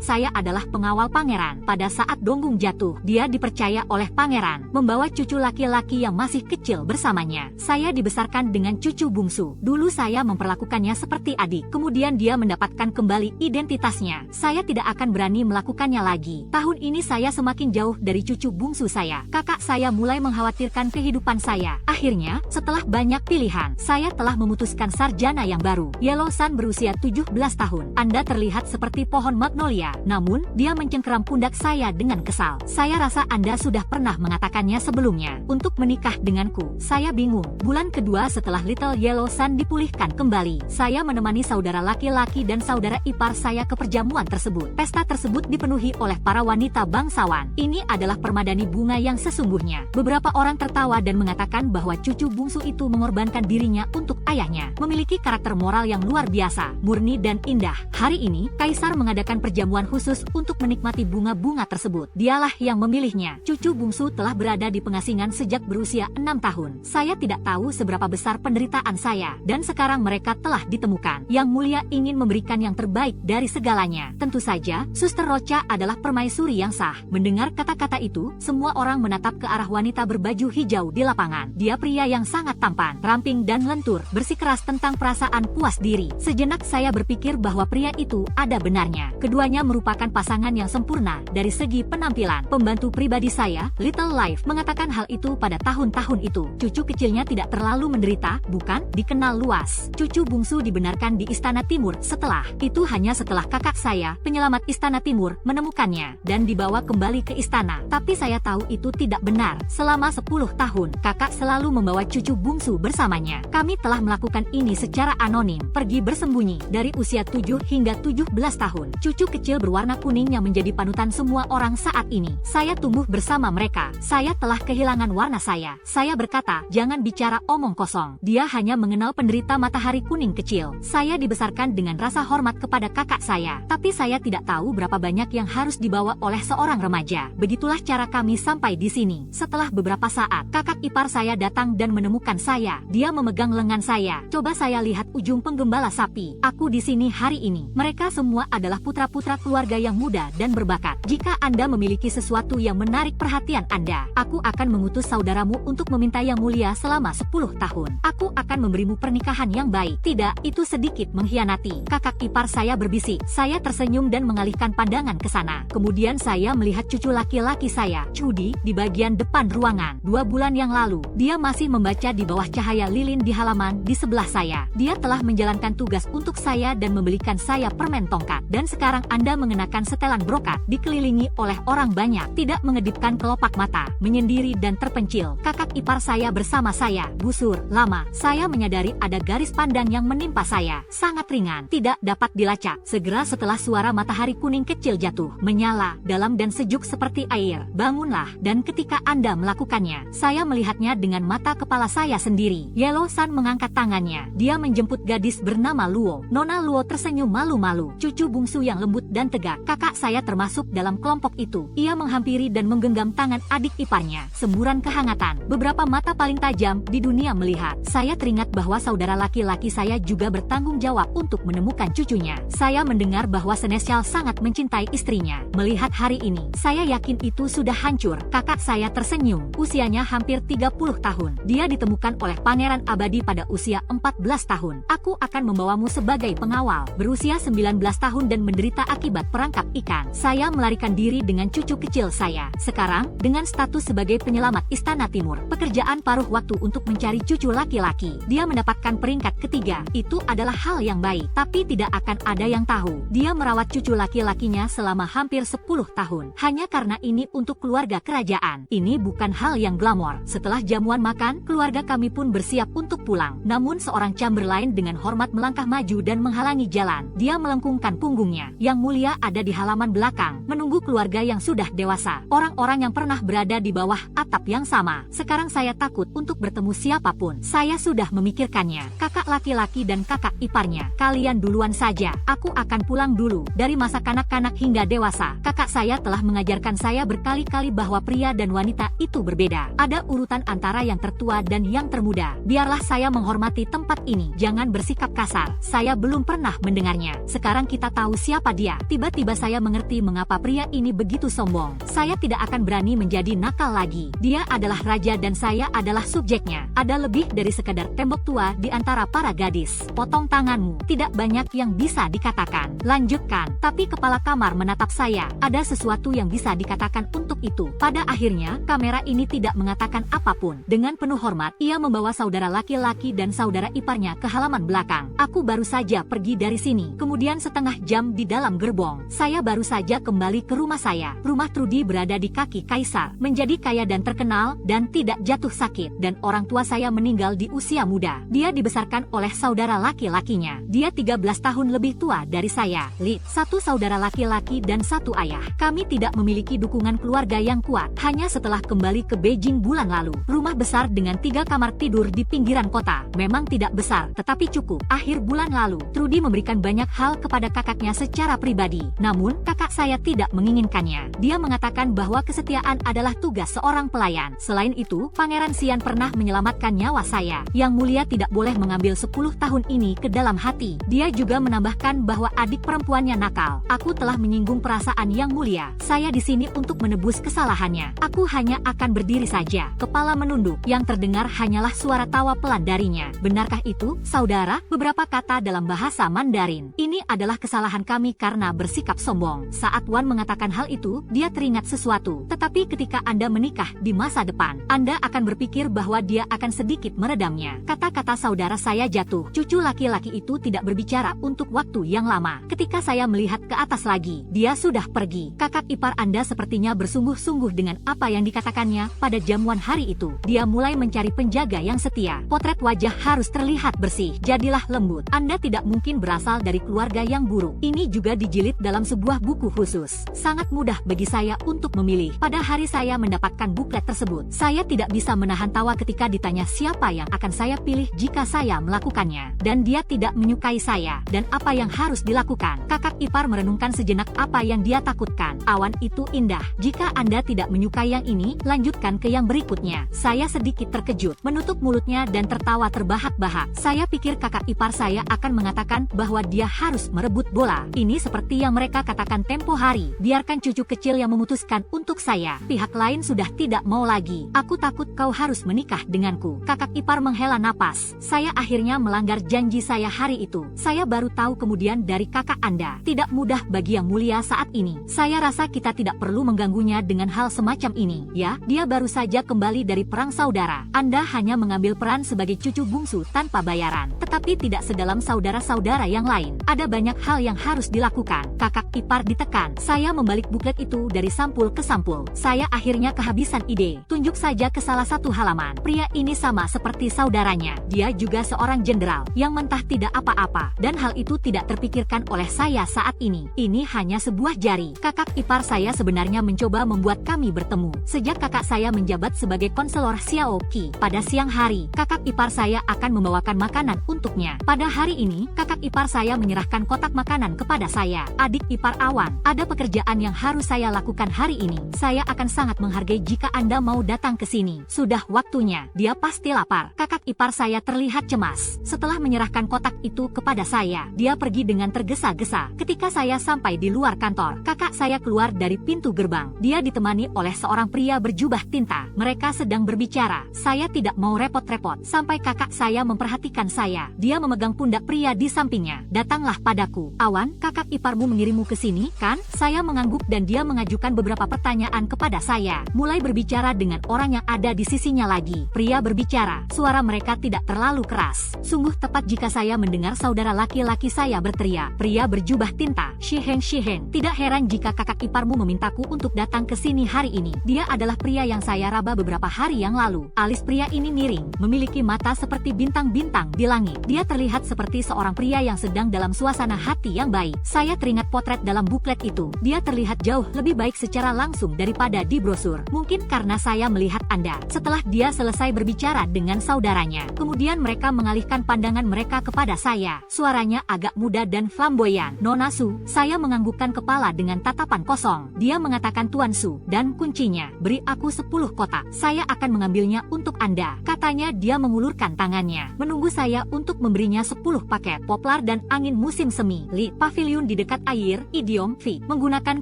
Kakak saya adalah pengawal pangeran. Pada saat Donggung jatuh, dia dipercaya oleh pangeran membawa cucu laki-laki yang masih kecil bersamanya. Saya dibesarkan dengan cucu bungsu. Dulu saya memperlakukannya seperti adik. Kemudian dia mendapatkan kembali identitasnya. Saya tidak akan berani melakukannya lagi. Tahun ini saya semakin jauh dari cucu bungsu saya. Kakak saya mulai mengkhawatirkan kehidupan saya. Akhirnya, setelah banyak pilihan, saya telah memutuskan sarjana yang baru. Yellow-san berusia 17 tahun. Anda terlihat seperti pohon magnolia. Namun, dia mencengkeram pundak saya dengan kesal. Saya rasa Anda sudah pernah mengatakannya sebelumnya. Untuk menikah denganku. Saya bingung. Bulan kedua setelah Little Yellow-san dipulihkan kembali, saya menemani saudara laki-laki dan saudara ipar saya ke perjamuan tersebut. Pesta tersebut dipenuhi oleh para wanita bangsawan. Ini adalah permadani bunga yang sesungguhnya. Beberapa orang tertawa dan mengatakan bahwa cucu bungsu itu mengorbankan dirinya untuk ayahnya. Memiliki karakter moral yang luar biasa, murni dan indah. Hari ini, Kaisar mengadakan perjamuan khusus untuk menikmati bunga-bunga tersebut. Dialah yang memilihnya. Cucu bungsu telah berada di pengasingan sejak berusia 6 tahun. Saya tidak tahu seberapa besar penderitaan saya, dan sekarang mereka telah ditemukan. Yang Mulia ingin memberikan yang terbaik dari segalanya. Tentu saja, Suster Rocha adalah permaisuri yang sah. Mendengar kata-kata itu, semua orang menatap ke arah wanita berbaju hijau di lapangan. Dia pria yang sangat tampan, ramping dan lentur, bersikeras tentang perasaan puas diri. Sejenak saya berpikir bahwa pria itu ada benarnya. Keduanya merupakan pasangan yang sempurna dari segi penampilan. Pembantu pribadi saya, Little Life, mengatakan hal itu pada tahun-tahun itu. Cucu kecilnya tidak terlalu menderita, bukan? Dikenal luas. Cucu bungsu dibenarkan di Istana Timur. Setelah itu hanya setelah kakak saya, penyelamat Istana Timur, menemukannya dan dibawa kembali ke istana. Tapi saya tahu itu tidak benar. Selama 10 tahun, kakak selalu membawa cucu bungsu bersamanya. Kami telah melakukan ini secara anonim, pergi bersembunyi. Dari usia 7 hingga 17 tahun, cucu kecil berwarna kuning yang menjadi panutan semua orang saat ini. Saya tumbuh bersama mereka. Saya telah kehilangan warna saya. Saya berkata, jangan bicara omong kosong. Dia hanya mengenal penderita matahari kuning kecil. Saya dibesarkan dengan rasa hormat kepada kakak saya. Tapi saya tidak tahu berapa banyak yang harus dibawa oleh seorang remaja. Begitulah cara kami sampai di sini. Setelah beberapa saat, kakak ipar saya datang dan menemukan saya. Dia memegang lengan saya. Coba saya lihat ujung penggembala sapi. Aku di sini hari ini. Mereka semua adalah putra-putra keluarga yang muda dan berbakat. Jika Anda memiliki sesuatu yang menarik perhatian Anda, aku akan mengutus saudaramu untuk meminta Yang Mulia selama 10 tahun. Aku akan memberimu pernikahan yang baik. Tidak, itu sedikit mengkhianati. Kakak ipar saya berbisik. Saya tersenyum dan mengalihkan pandangan ke sana. Kemudian saya melihat cucu laki-laki saya, Cudi, di bagian depan ruangan. 2 bulan yang lalu, dia masih membaca di bawah cahaya lilin di halaman di sebelah saya. Dia telah menjalankan tugas untuk saya dan membelikan saya permen tongkat. Dan sekarang Anda mengenakan setelan brokat, dikelilingi oleh orang banyak, tidak mengedipkan kelopak mata, menyendiri dan terpencil. Kakak ipar saya bersama saya, busur, lama. Saya menyadari ada garis pandang yang menimpa saya, sangat ringan, tidak dapat dilacak. Segera setelah suara matahari kuning kecil jatuh, menyala, dalam dan sejuk seperti air. Bangunlah, dan ketika Anda melakukannya, saya melihatnya dengan mata kepala saya sendiri. Yellow-san mengangkat tangannya. Dia menjemput gadis bernama Luo. Nona Luo tersenyum malu-malu. Cucu bungsu yang lembut dan tegak. Kakak saya termasuk dalam kelompok itu. Ia menghampiri dan menggenggam tangan adik iparnya. Semburan kehangatan. Beberapa mata paling tajam di dunia melihat. Saya teringat bahwa saudara laki-laki saya juga bertanggung jawab untuk menemukan cucunya. Saya mendengar bahwa Seneschal sangat mencintai istrinya. Melihat hari ini, saya yakin itu sudah hancur. Kakak saya tersenyum. Usianya hampir 30 tahun. Dia ditemukan oleh Pangeran Abadi pada usia 14 tahun. Aku akan membawamu sebagai pengawal. Berusia 19 tahun dan menderita akibat perangkap ikan. Saya melarikan diri dengan cucu kecil saya. Sekarang, dengan status sebagai penyelamat Istana Timur, pekerjaan paruh waktu untuk mencari cucu laki-laki. Dia mendapatkan peringkat ketiga. Itu adalah hal yang baik, tapi tidak akan ada yang tahu. Dia merawat cucu laki-lakinya selama hampir 10 tahun. Hanya karena ini untuk keluarga kerajaan. Ini bukan hal yang glamor. Setelah jamuan makan, keluarga kami pun bersiap untuk pulang. Namun seorang Chamberlain dengan hormat melangkah maju dan menghalangi jalan. Dia melengkungkan punggungnya. Yang Mulia ada di halaman belakang, menunggu keluarga yang sudah dewasa. Orang-orang yang pernah berada di bawah atap yang sama. Sekarang saya takut untuk bertemu siapapun. Saya sudah memikirkannya. Kakak laki-laki dan kakak iparnya. Kalian duluan saja. Aku akan pulang dulu. Dari masa kanak-kanak hingga dewasa, kakak saya telah mengajarkan saya berkali-kali bahwa pria dan wanita itu berbeda. Ada urutan antara yang tertua dan yang termuda. Biarlah saya menghormati tempat ini. Jangan bersikap kasar. Saya belum pernah mendengarnya. Sekarang kita tahu siapa dia. Tiba-tiba saya mengerti mengapa pria ini begitu sombong. Saya tidak akan berani menjadi nakal lagi. Dia adalah raja dan saya adalah subjeknya. Ada lebih dari sekadar tembok tua di antara para gadis. Potong tanganmu. Tidak banyak yang bisa dikatakan. Lanjutkan. Tapi kepala kamar menatap saya. Ada sesuatu yang bisa dikatakan untuk itu. Pada akhirnya, kamera ini tidak mengatakan apapun. Dengan penuh hormat, ia membawa saudara laki-laki dan saudara iparnya ke halaman belakang. Aku baru saja pergi dari sini. Kemudian setengah jam di dalam gerbong, saya baru saja kembali ke rumah saya. Rumah Trudy berada di kaki kaisar. Menjadi kaya dan terkenal, dan tidak jatuh sakit. Dan orang tua saya meninggal di usia muda. Dia dibesarkan oleh saudara laki-lakinya. Dia 13 tahun lebih tua dari saya. Satu saudara laki-laki dan satu ayah. Kami tidak memiliki dukungan keluarga yang kuat. Hanya setelah kembali ke Beijing bulan lalu. Rumah besar dengan 3 kamar tidur di pinggiran kota. Memang tidak besar, tetapi cukup. Akhir bulan lalu, Trudy memberikan banyak hal kepada kakaknya secara pribadi. Namun, kakak saya tidak menginginkannya. Dia mengatakan bahwa kesetiaan adalah tugas seorang pelayan. Selain itu, Pangeran Xian pernah menyelamatkan nyawa saya. Yang Mulia tidak boleh mengambil 10 tahun ini ke dalam hati. Dia juga menambahkan bahwa adik perempuannya nakal. Aku telah menyinggung perasaan Yang Mulia. Saya di sini untuk menebus kesalahannya. Aku hanya akan berdiri saja. Kepala menunduk. Yang terdengar hanyalah suara tawa pelan darinya. Benarkah itu, saudara? Beberapa kata dalam bahasa Mandarin. Ini adalah kesalahan kami karena bersikap sombong. Saat Wan mengatakan hal itu, dia teringat sesuatu. Tetapi ketika Anda menikah di masa depan, Anda akan berpikir bahwa dia akan sedikit meredamnya. Kata-kata saudara saya jatuh. Cucu laki-laki itu tidak berbicara untuk waktu yang lama. Ketika saya melihat ke atas lagi, dia sudah pergi. Kakak ipar Anda sepertinya bersungguh-sungguh dengan apa yang dikatakannya pada jamuan hari itu. Dia mulai mencari penjaga yang setia. Potret wajah harus terlihat bersih. Jadilah lembut. Anda tidak mungkin berasal dari keluarga yang buruk. Ini juga dijilid dalam sebuah buku khusus. Sangat mudah bagi saya untuk memilih. Pada hari saya mendapatkan buklet tersebut, saya tidak bisa menahan tawa ketika ditanya siapa yang akan saya pilih jika saya melakukannya. Dan dia tidak menyukai saya. Dan apa yang harus dilakukan? Kakak ipar merenungkan sejenak apa yang dia takutkan. Awan itu indah. Jika Anda tidak menyukai yang ini, lanjutkan ke yang berikutnya. Saya sedikit terkejut, menutup mulutnya dan tertawa terbahak-bahak. Saya pikir kakak ipar saya akan mengatakan bahwa dia harus merebut bola. Ini seperti yang mereka katakan tempo hari. Biarkan cucu kecil yang memutuskan untuk saya. Pihak lain sudah tidak mau lagi. Aku takut kau harus menikah denganku. Kakak ipar menghela napas. Saya akhirnya melanggar janji saya hari itu. Saya baru tahu kemudian dari kakak Anda. Tidak mudah bagi Yang Mulia saat ini. Saya rasa kita tidak perlu mengganggunya dengan hal semacam ini. Ya, dia baru saja kembali dari perang saudara. Anda hanya mengambil peran sebagai cucu bungsu tanpa bayaran. Tetapi tidak sedalam saudara-saudara yang lain. Ada banyak hal yang harus dilakukan. Kakak ipar ditekan. Saya membalik buklet itu dari sampul ke sampul. Saya akhirnya kehabisan ide. Tunjuk saja ke salah satu halaman. Pria ini sama seperti saudaranya. Dia juga seorang jenderal yang mentah tidak apa-apa. Dan hal itu tidak terpikirkan oleh saya saat ini. Ini hanya sebuah jari. Kakak ipar saya sebenarnya mencoba membuat kami bertemu. Sejak kakak saya menjabat sebagai konselor Xiao Qi. Pada siang hari, kakak ipar saya akan membawakan makanan untuknya. Pada hari ini, kakak ipar saya menyerahkan kotak makanan kepada saya. Adik ipar Awan, ada pekerjaan yang harus saya lakukan hari ini. Saya akan sangat menghargai jika Anda mau datang ke sini. Sudah waktunya. Dia pasti lapar. Kakak ipar saya terlihat cemas. Setelah menyerahkan kotak itu kepada saya, dia pergi dengan tergesa-gesa. Ketika saya sampai di luar kantor, kakak saya keluar dari pintu gerbang. Dia ditemani oleh seorang pria berjubah tinta. Mereka sedang berbicara. Saya tidak mau repot-repot sampai kakak saya memperhatikan saya. Dia memegang pundak pria di sampingnya. Datanglah padaku. Awan, kakak iparmu mengirimmu ke sini, kan? Saya mengangguk dan dia mengajukan beberapa pertanyaan kepada saya. Mulai berbicara dengan orang yang ada di sisinya lagi. Pria berbicara. Suara mereka tidak terlalu keras. Sungguh tepat jika saya mendengar saudara laki-laki saya berteriak. Pria berjubah tinta. Shiheng. Tidak heran jika kakak iparmu memintaku untuk datang ke sini hari ini. Dia adalah pria yang saya raba beberapa hari yang lalu. Alis pria ini miring, memiliki mata seperti bintang-bintang di langit. Dia terlihat seperti seorang pria yang sedang dalam suasana hati yang baik. Saya teringat potret dalam buklet itu. Dia terlihat jauh lebih baik secara langsung daripada di brosur. Mungkin karena saya melihat Anda. Setelah dia selesai berbicara dengan saudaranya, kemudian mereka mengalihkan pandangan mereka kepada saya. Suaranya agak muda dan flamboyan. Nona Su, saya menganggukkan kepala dengan tatapan kosong. Dia mengatakan Tuan Su. Bungsu, dan kuncinya. Beri aku 10 kotak. Saya akan mengambilnya untuk Anda. Katanya dia mengulurkan tangannya, menunggu saya untuk memberinya 10 paket poplar dan angin musim semi. Li, pavilion di dekat air, idiom V, menggunakan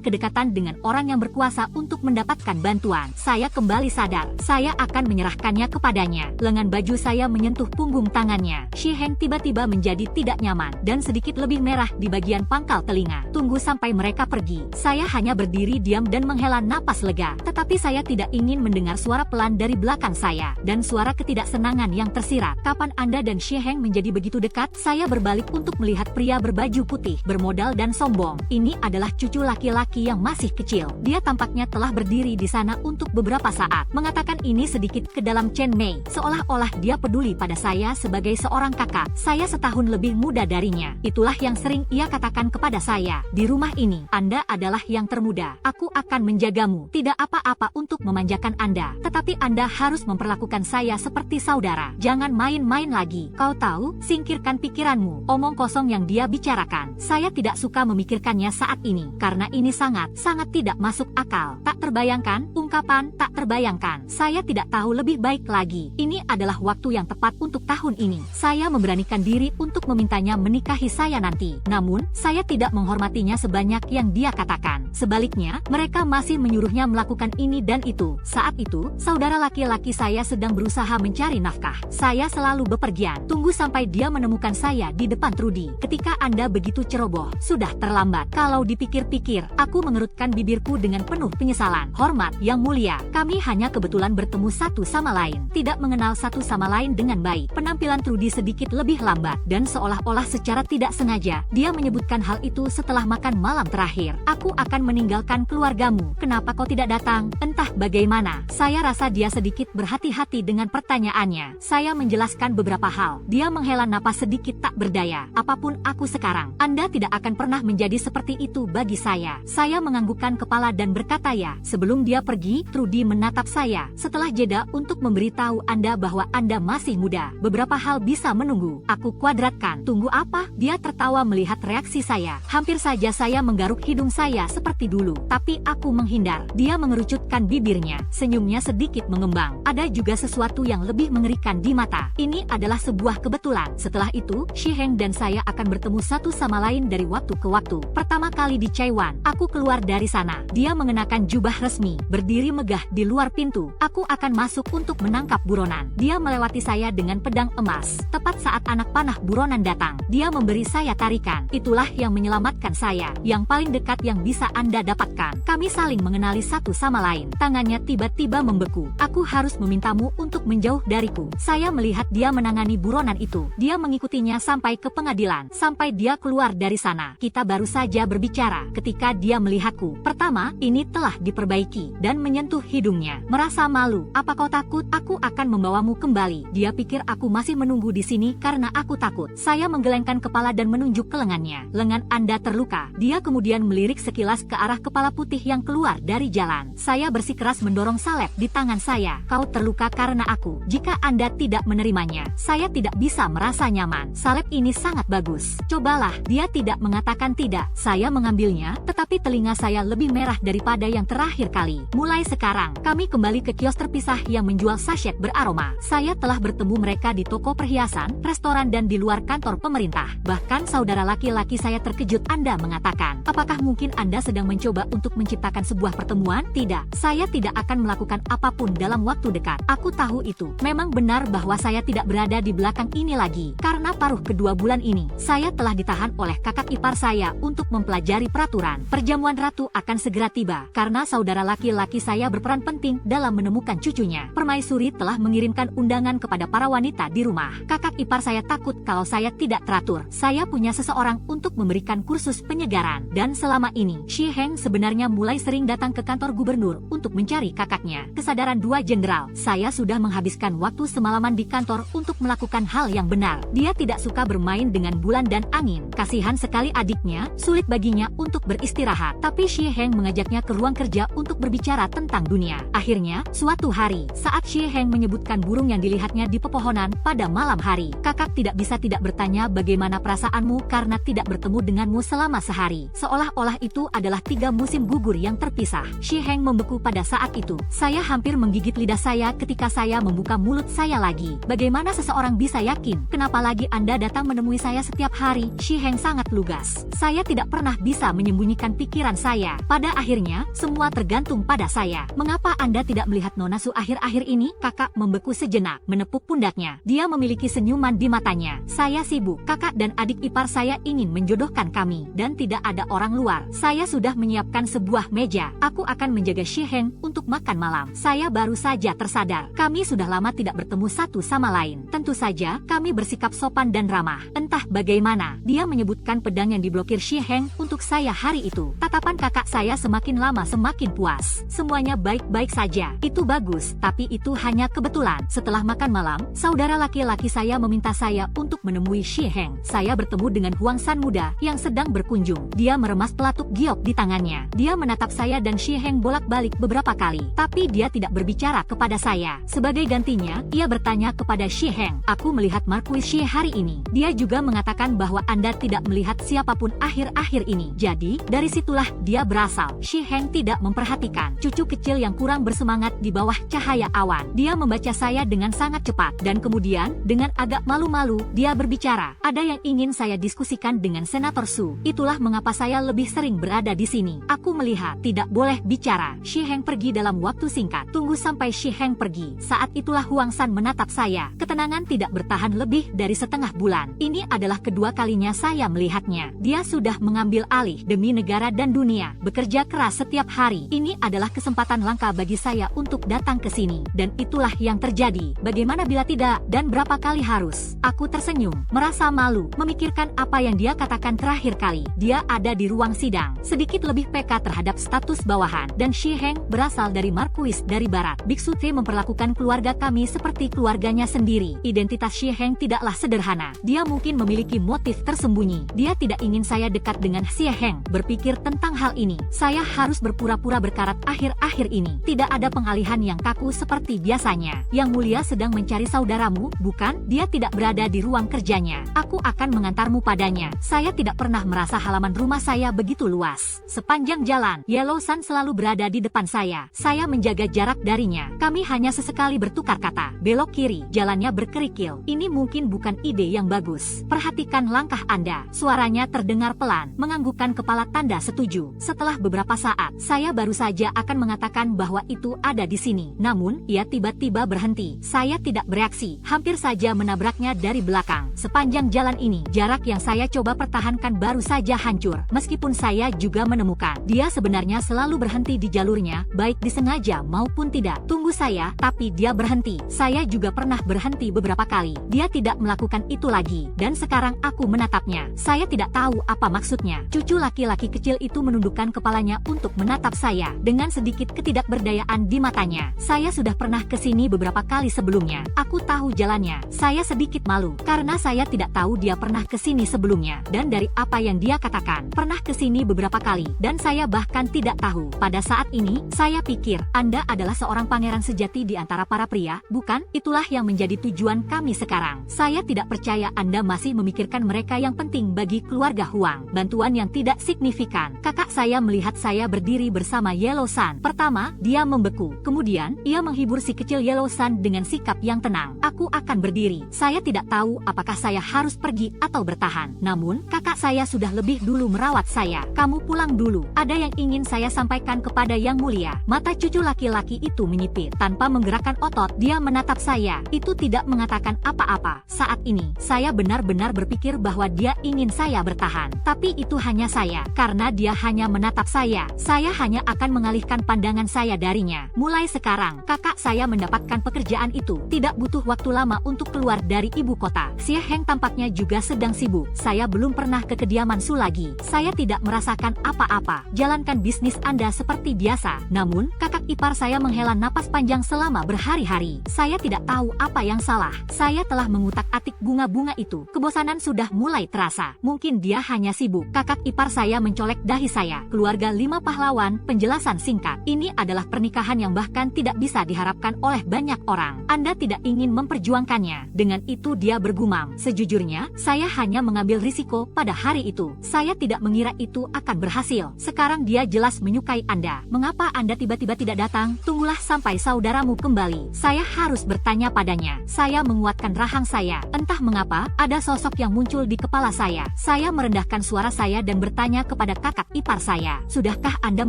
kedekatan dengan orang yang berkuasa untuk mendapatkan bantuan. Saya kembali sadar. Saya akan menyerahkannya kepadanya. Lengan baju saya menyentuh punggung tangannya. Shi Heng tiba-tiba menjadi tidak nyaman dan sedikit lebih merah di bagian pangkal telinga. Tunggu sampai mereka pergi. Saya hanya berdiri diam dan menghela napas lega. Tetapi saya tidak ingin mendengar suara pelan dari belakang saya dan suara ketidaksenangan yang tersirat. Kapan Anda dan Shi Heng menjadi begitu dekat? Saya berbalik untuk melihat pria berbaju putih, bermodal dan sombong. Ini adalah cucu laki-laki yang masih kecil. Dia tampaknya telah berdiri di sana untuk beberapa saat. Mengatakan ini sedikit ke dalam Chen Mei, seolah-olah dia peduli pada saya sebagai seorang kakak. Saya setahun lebih muda darinya. Itulah yang sering ia katakan kepada saya. Di rumah ini, Anda adalah yang termuda. Aku akan menjagamu. Tidak apa-apa untuk memanjakan Anda. Tetapi Anda harus memperlakukan saya seperti saudara. Jangan main-main lagi. Kau tahu, singkirkan pikiranmu. Omong kosong yang dia bicarakan. Saya tidak suka memikirkannya saat ini. Karena ini sangat tidak masuk akal. Tak terbayangkan, ungkapan tak terbayangkan. Saya tidak tahu lebih baik lagi. Ini adalah waktu yang tepat untuk tahun ini. Saya memberanikan diri untuk memintanya menikahi saya nanti. Namun, saya tidak menghormatinya sebanyak yang dia katakan. Sebaliknya, mereka masih menyuruhnya melakukan ini dan itu. Saat itu, saudara laki-laki saya sedang berusaha mencari nafkah. Saya selalu bepergian. Tunggu sampai dia menemukan saya di depan Trudy. Ketika Anda begitu ceroboh, sudah terlambat. Kalau dipikir-pikir, aku mengerutkan bibirku dengan penuh penyesalan. Hormat, yang mulia. Kami hanya kebetulan bertemu satu sama lain. Tidak mengenal satu sama lain dengan baik. Penampilan Trudy sedikit lebih lambat dan seolah-olah secara tidak sengaja, dia menyebutkan hal itu setelah makan malam terakhir. Aku akan meninggalkan keluargamu. Kenapa kau tidak datang? Entah bagaimana. Saya rasa dia sedikit berhati-hati dengan pertanyaannya. Saya menjelaskan beberapa hal. Dia menghela napas sedikit tak berdaya. Apapun aku sekarang, Anda tidak akan pernah menjadi seperti itu bagi saya. Saya menganggukkan kepala dan berkata ya. Sebelum dia pergi, Trudy menatap saya. Setelah jeda untuk memberitahu Anda bahwa Anda masih muda. Beberapa hal bisa menunggu. Aku kuadratkan. Tunggu apa? Dia tertawa melihat reaksi saya. Hampir saja saya menggaruk hidung saya seperti dulu. Tapi aku menghindar. Dia mengerucutkan bibirnya. Senyumnya sedikit mengembang. Ada juga sesuatu yang lebih mengerikan di mata. Ini adalah sebuah kebetulan. Setelah itu, Shi Heng dan saya akan bertemu satu sama lain dari waktu ke waktu. Pertama kali di Chaiwan, aku keluar dari sana. Dia mengenakan jubah resmi, berdiri megah di luar pintu. Aku akan masuk untuk menangkap buronan. Dia melewati saya dengan pedang emas. Tepat saat anak panah buronan datang, dia memberi saya tarikan. Itulah yang menyelamatkan saya. Yang paling dekat yang bisa Anda dapatkan. Kami saling mengenali satu sama lain. Tangannya tiba-tiba membeku. Aku harus memintamu untuk menjauh dariku. Saya melihat dia menangani buronan itu. Dia mengikutinya sampai ke pengadilan. Sampai dia keluar dari sana. Kita baru saja berbicara. Ketika dia melihatku, pertama, ini telah diperbaiki. Dan menyentuh hidungnya. Merasa malu. Apa kau takut? Aku akan membawamu kembali. Dia pikir aku masih menunggu di sini karena aku takut. Saya menggelengkan kepala dan menunjuk ke lengannya. Lengan Anda terluka. Dia kemudian melirik sekilas ke arah kepala putih yang keluar dari jalan. Saya bersikeras mendorong salep di tangan saya. Kau terluka karena aku. Jika Anda tidak menerimanya, saya tidak bisa merasa nyaman. Salep ini sangat bagus. Cobalah. Dia tidak mengatakan tidak. Saya mengambilnya, tetapi telinga saya lebih merah daripada yang terakhir kali. Mulai sekarang, kami kembali ke kios terpisah yang menjual sachet beraroma. Saya telah bertemu mereka di toko perhiasan, restoran dan di luar kantor pemerintah. Bahkan saudara laki-laki saya terkejut. Anda mengatakan, apakah mungkin Anda sedang mencoba untuk menciptakan sebuah pertemuan? Tidak, saya tidak akan melakukan apapun dalam waktu dekat. Aku tahu itu. Memang benar bahwa saya tidak berada di belakang ini lagi. Karena paruh kedua bulan ini, saya telah ditahan oleh kakak ipar saya untuk mempelajari peraturan. Perjamuan ratu akan segera tiba. Karena saudara laki-laki saya berperan penting dalam menemukan cucunya. Permaisuri telah mengirimkan undangan kepada para wanita di rumah. Kakak ipar saya takut kalau saya tidak teratur. Saya punya seseorang untuk memberikan kursus penyegaran. Dan selama ini, Shi Heng sebenarnya mulai sering datang ke kantor gubernur untuk mencari kakaknya. Kesadaran dua jenderal, saya sudah menghabiskan waktu semalaman di kantor untuk melakukan hal yang benar. Dia tidak suka bermain dengan bulan dan angin. Kasihan sekali adiknya, sulit baginya untuk beristirahat. Tapi Shi Heng mengajaknya ke ruang kerja untuk berbicara tentang tentang dunia. Akhirnya, suatu hari, saat Xie Heng menyebutkan burung yang dilihatnya di pepohonan pada malam hari, kakak tidak bisa tidak bertanya bagaimana perasaanmu karena tidak bertemu denganmu selama sehari. Seolah-olah itu adalah 3 musim gugur yang terpisah. Xie Heng membeku pada saat itu. Saya hampir menggigit lidah saya ketika saya membuka mulut saya lagi. Bagaimana seseorang bisa yakin? Kenapa lagi Anda datang menemui saya setiap hari? Xie Heng sangat lugas. Saya tidak pernah bisa menyembunyikan pikiran saya. Pada akhirnya, semua tergantung pada saya. Mengapa Anda tidak melihat Nona Su akhir-akhir ini? Kakak membeku sejenak, menepuk pundaknya. Dia memiliki senyuman di matanya. Saya sibuk. Kakak dan adik ipar saya ingin menjodohkan kami, dan tidak ada orang luar. Saya sudah menyiapkan sebuah meja. Aku akan menjaga Xie Heng untuk makan malam. Saya baru saja tersadar. Kami sudah lama tidak bertemu satu sama lain. Tentu saja, kami bersikap sopan dan ramah. Entah bagaimana, dia menyebutkan pedang yang diblokir Xie Heng untuk saya hari itu. Tatapan kakak saya semakin lama semakin puas. Semuanya baik-baik saja. Itu bagus, tapi itu hanya kebetulan. Setelah makan malam, saudara laki-laki saya meminta saya untuk menemui Xie Heng. Saya bertemu dengan Huang San muda yang sedang berkunjung. Dia meremas pelatuk giok di tangannya. Dia menatap saya dan Xie Heng bolak-balik beberapa kali, tapi dia tidak berbicara kepada saya. Sebagai gantinya, ia bertanya kepada Xie Heng, "Aku melihat Marquis Xie hari ini. Dia juga mengatakan bahwa Anda tidak melihat siapapun akhir-akhir ini. Jadi, dari situlah dia berasal." Xie Heng tidak memperhatikan cucu kecil yang kurang bersemangat di bawah cahaya awan. Dia membaca saya dengan sangat cepat, dan kemudian, dengan agak malu-malu, dia berbicara, "Ada yang ingin saya diskusikan dengan Senator Su. Itulah mengapa saya lebih sering berada di sini." Aku melihat, tidak boleh bicara. Xie Heng pergi dalam waktu singkat. Tunggu sampai Xie Heng pergi. Saat itulah Huang San menatap saya. Ketenangan tidak bertahan lebih dari setengah bulan. Ini adalah kedua kalinya saya melihatnya. Dia sudah mengambil alih demi negara dan dunia, bekerja keras setiap hari. Ini adalah kesempatan langka bagi saya untuk datang ke sini, dan itulah yang terjadi. Bagaimana bila tidak, dan berapa kali harus? Aku tersenyum, merasa malu, memikirkan apa yang dia katakan terakhir kali. Dia ada di ruang sidang, sedikit lebih peka terhadap status bawahan, dan Xie Heng berasal dari Marquis dari Barat. Biksu Te memperlakukan keluarga kami seperti keluarganya sendiri. Identitas Xie Heng tidaklah sederhana. Dia mungkin memiliki motif tersembunyi. Dia tidak ingin saya dekat dengan Xie Heng. Berpikir tentang hal ini, saya harus berpura-pura berkarat akhir-akhir ini. Tidak ada pengalihan yang kaku seperti biasanya. Yang Mulia sedang mencari saudaramu, bukan? Dia tidak berada di ruang kerjanya. Aku akan mengantarmu padanya. Saya tidak pernah merasa halaman rumah saya begitu luas. Sepanjang jalan, Yellow Sun selalu berada di depan saya. Saya menjaga jarak darinya. Kami hanya sesekali bertukar kata. Belok kiri, jalannya berkerikil. Ini mungkin bukan ide yang bagus. Perhatikan langkah Anda. Suaranya terdengar pelan, menganggukkan kepala tanda setuju. Setelah beberapa saat, saya baru saja akan mengatakan bahwa itu ada di sini. Namun, ia tiba-tiba berhenti. Saya tidak bereaksi, hampir saja menabraknya dari belakang. Sepanjang jalan ini, jarak yang saya coba pertahankan baru saja hancur. Meskipun saya juga menemukan, dia sebenarnya selalu berhenti di jalurnya, baik disengaja maupun tidak. Tunggu saya, tapi dia berhenti. Saya juga pernah berhenti beberapa kali. Dia tidak melakukan itu lagi, dan sekarang aku menatapnya. Saya tidak tahu apa maksudnya. Cucu laki-laki kecil itu menundukkan kepalanya untuk menatap saya dengan sedikit ketidakberdayaan di matanya. Saya sudah pernah ke sini beberapa kali sebelumnya. Aku tahu jalannya. Saya sedikit malu karena saya tidak tahu dia pernah ke sini sebelumnya, dan dari apa yang dia katakan, pernah ke sini beberapa kali, dan saya bahkan tidak tahu. Pada saat ini, saya pikir Anda adalah seorang pangeran sejati di antara para pria, bukan? Itulah yang menjadi tujuan kami sekarang. Saya tidak percaya Anda masih memikirkan mereka yang penting bagi keluarga Huang. Bantuan yang tidak signifikan. Kakak saya melihat saya berdiri bersama Yellow Sun. Pertama, dia membeku. Kemudian, ia menghibur si kecil Yellow Sun dengan sikap yang tenang. Aku akan berdiri. Saya tidak tahu apakah saya harus pergi atau bertahan. Namun, kakak saya sudah lebih dulu merawat saya. Kamu pulang dulu. Ada yang ingin saya sampaikan kepada Yang Mulia. Mata cucu laki-laki itu menyipit. Tanpa menggerakkan otot, dia menatap saya. Itu tidak mengatakan apa-apa. Saat ini, saya benar-benar berpikir bahwa dia ingin saya bertahan. Tapi itu hanya saya. Karena dia hanya menatap saya hanya akan mengalihkan pandangan saya darinya. Mulai sekarang, kakak saya mendapatkan pekerjaan itu. Tidak butuh waktu lama untuk keluar dari ibu kota. Xie Heng tampaknya juga sedang sibuk. Saya belum pernah ke kediaman Su lagi. Saya tidak merasakan apa-apa. Jalankan bisnis Anda seperti biasa. Namun, kakak ipar saya menghela napas panjang selama berhari-hari. Saya tidak tahu apa yang salah. Saya telah mengutak-atik bunga-bunga itu. Kebosanan sudah mulai terasa. Mungkin dia hanya sibuk. Kakak ipar saya mencolek dahi saya. Keluarga 5 pahlawan, penjelasan singkat. Ini adalah pernikahan yang bahkan tidak bisa diharapkan oleh banyak orang. Anda tidak ingin memperjuangkannya. Dengan itu dia bergumam. Sejujurnya, saya hanya mengambil risiko pada hari itu. Saya tidak mengira itu akan berhasil. Sekarang dia jelas menyukai Anda. Mengapa Anda tiba-tiba tidak datang? Tunggulah sampai saudaramu kembali. Saya harus bertanya padanya. Saya menguatkan rahang saya. Entah mengapa, ada sosok yang muncul di kepala saya. Saya merendahkan suara saya dan bertanya kepada kakak ipar saya. Sudahkah Anda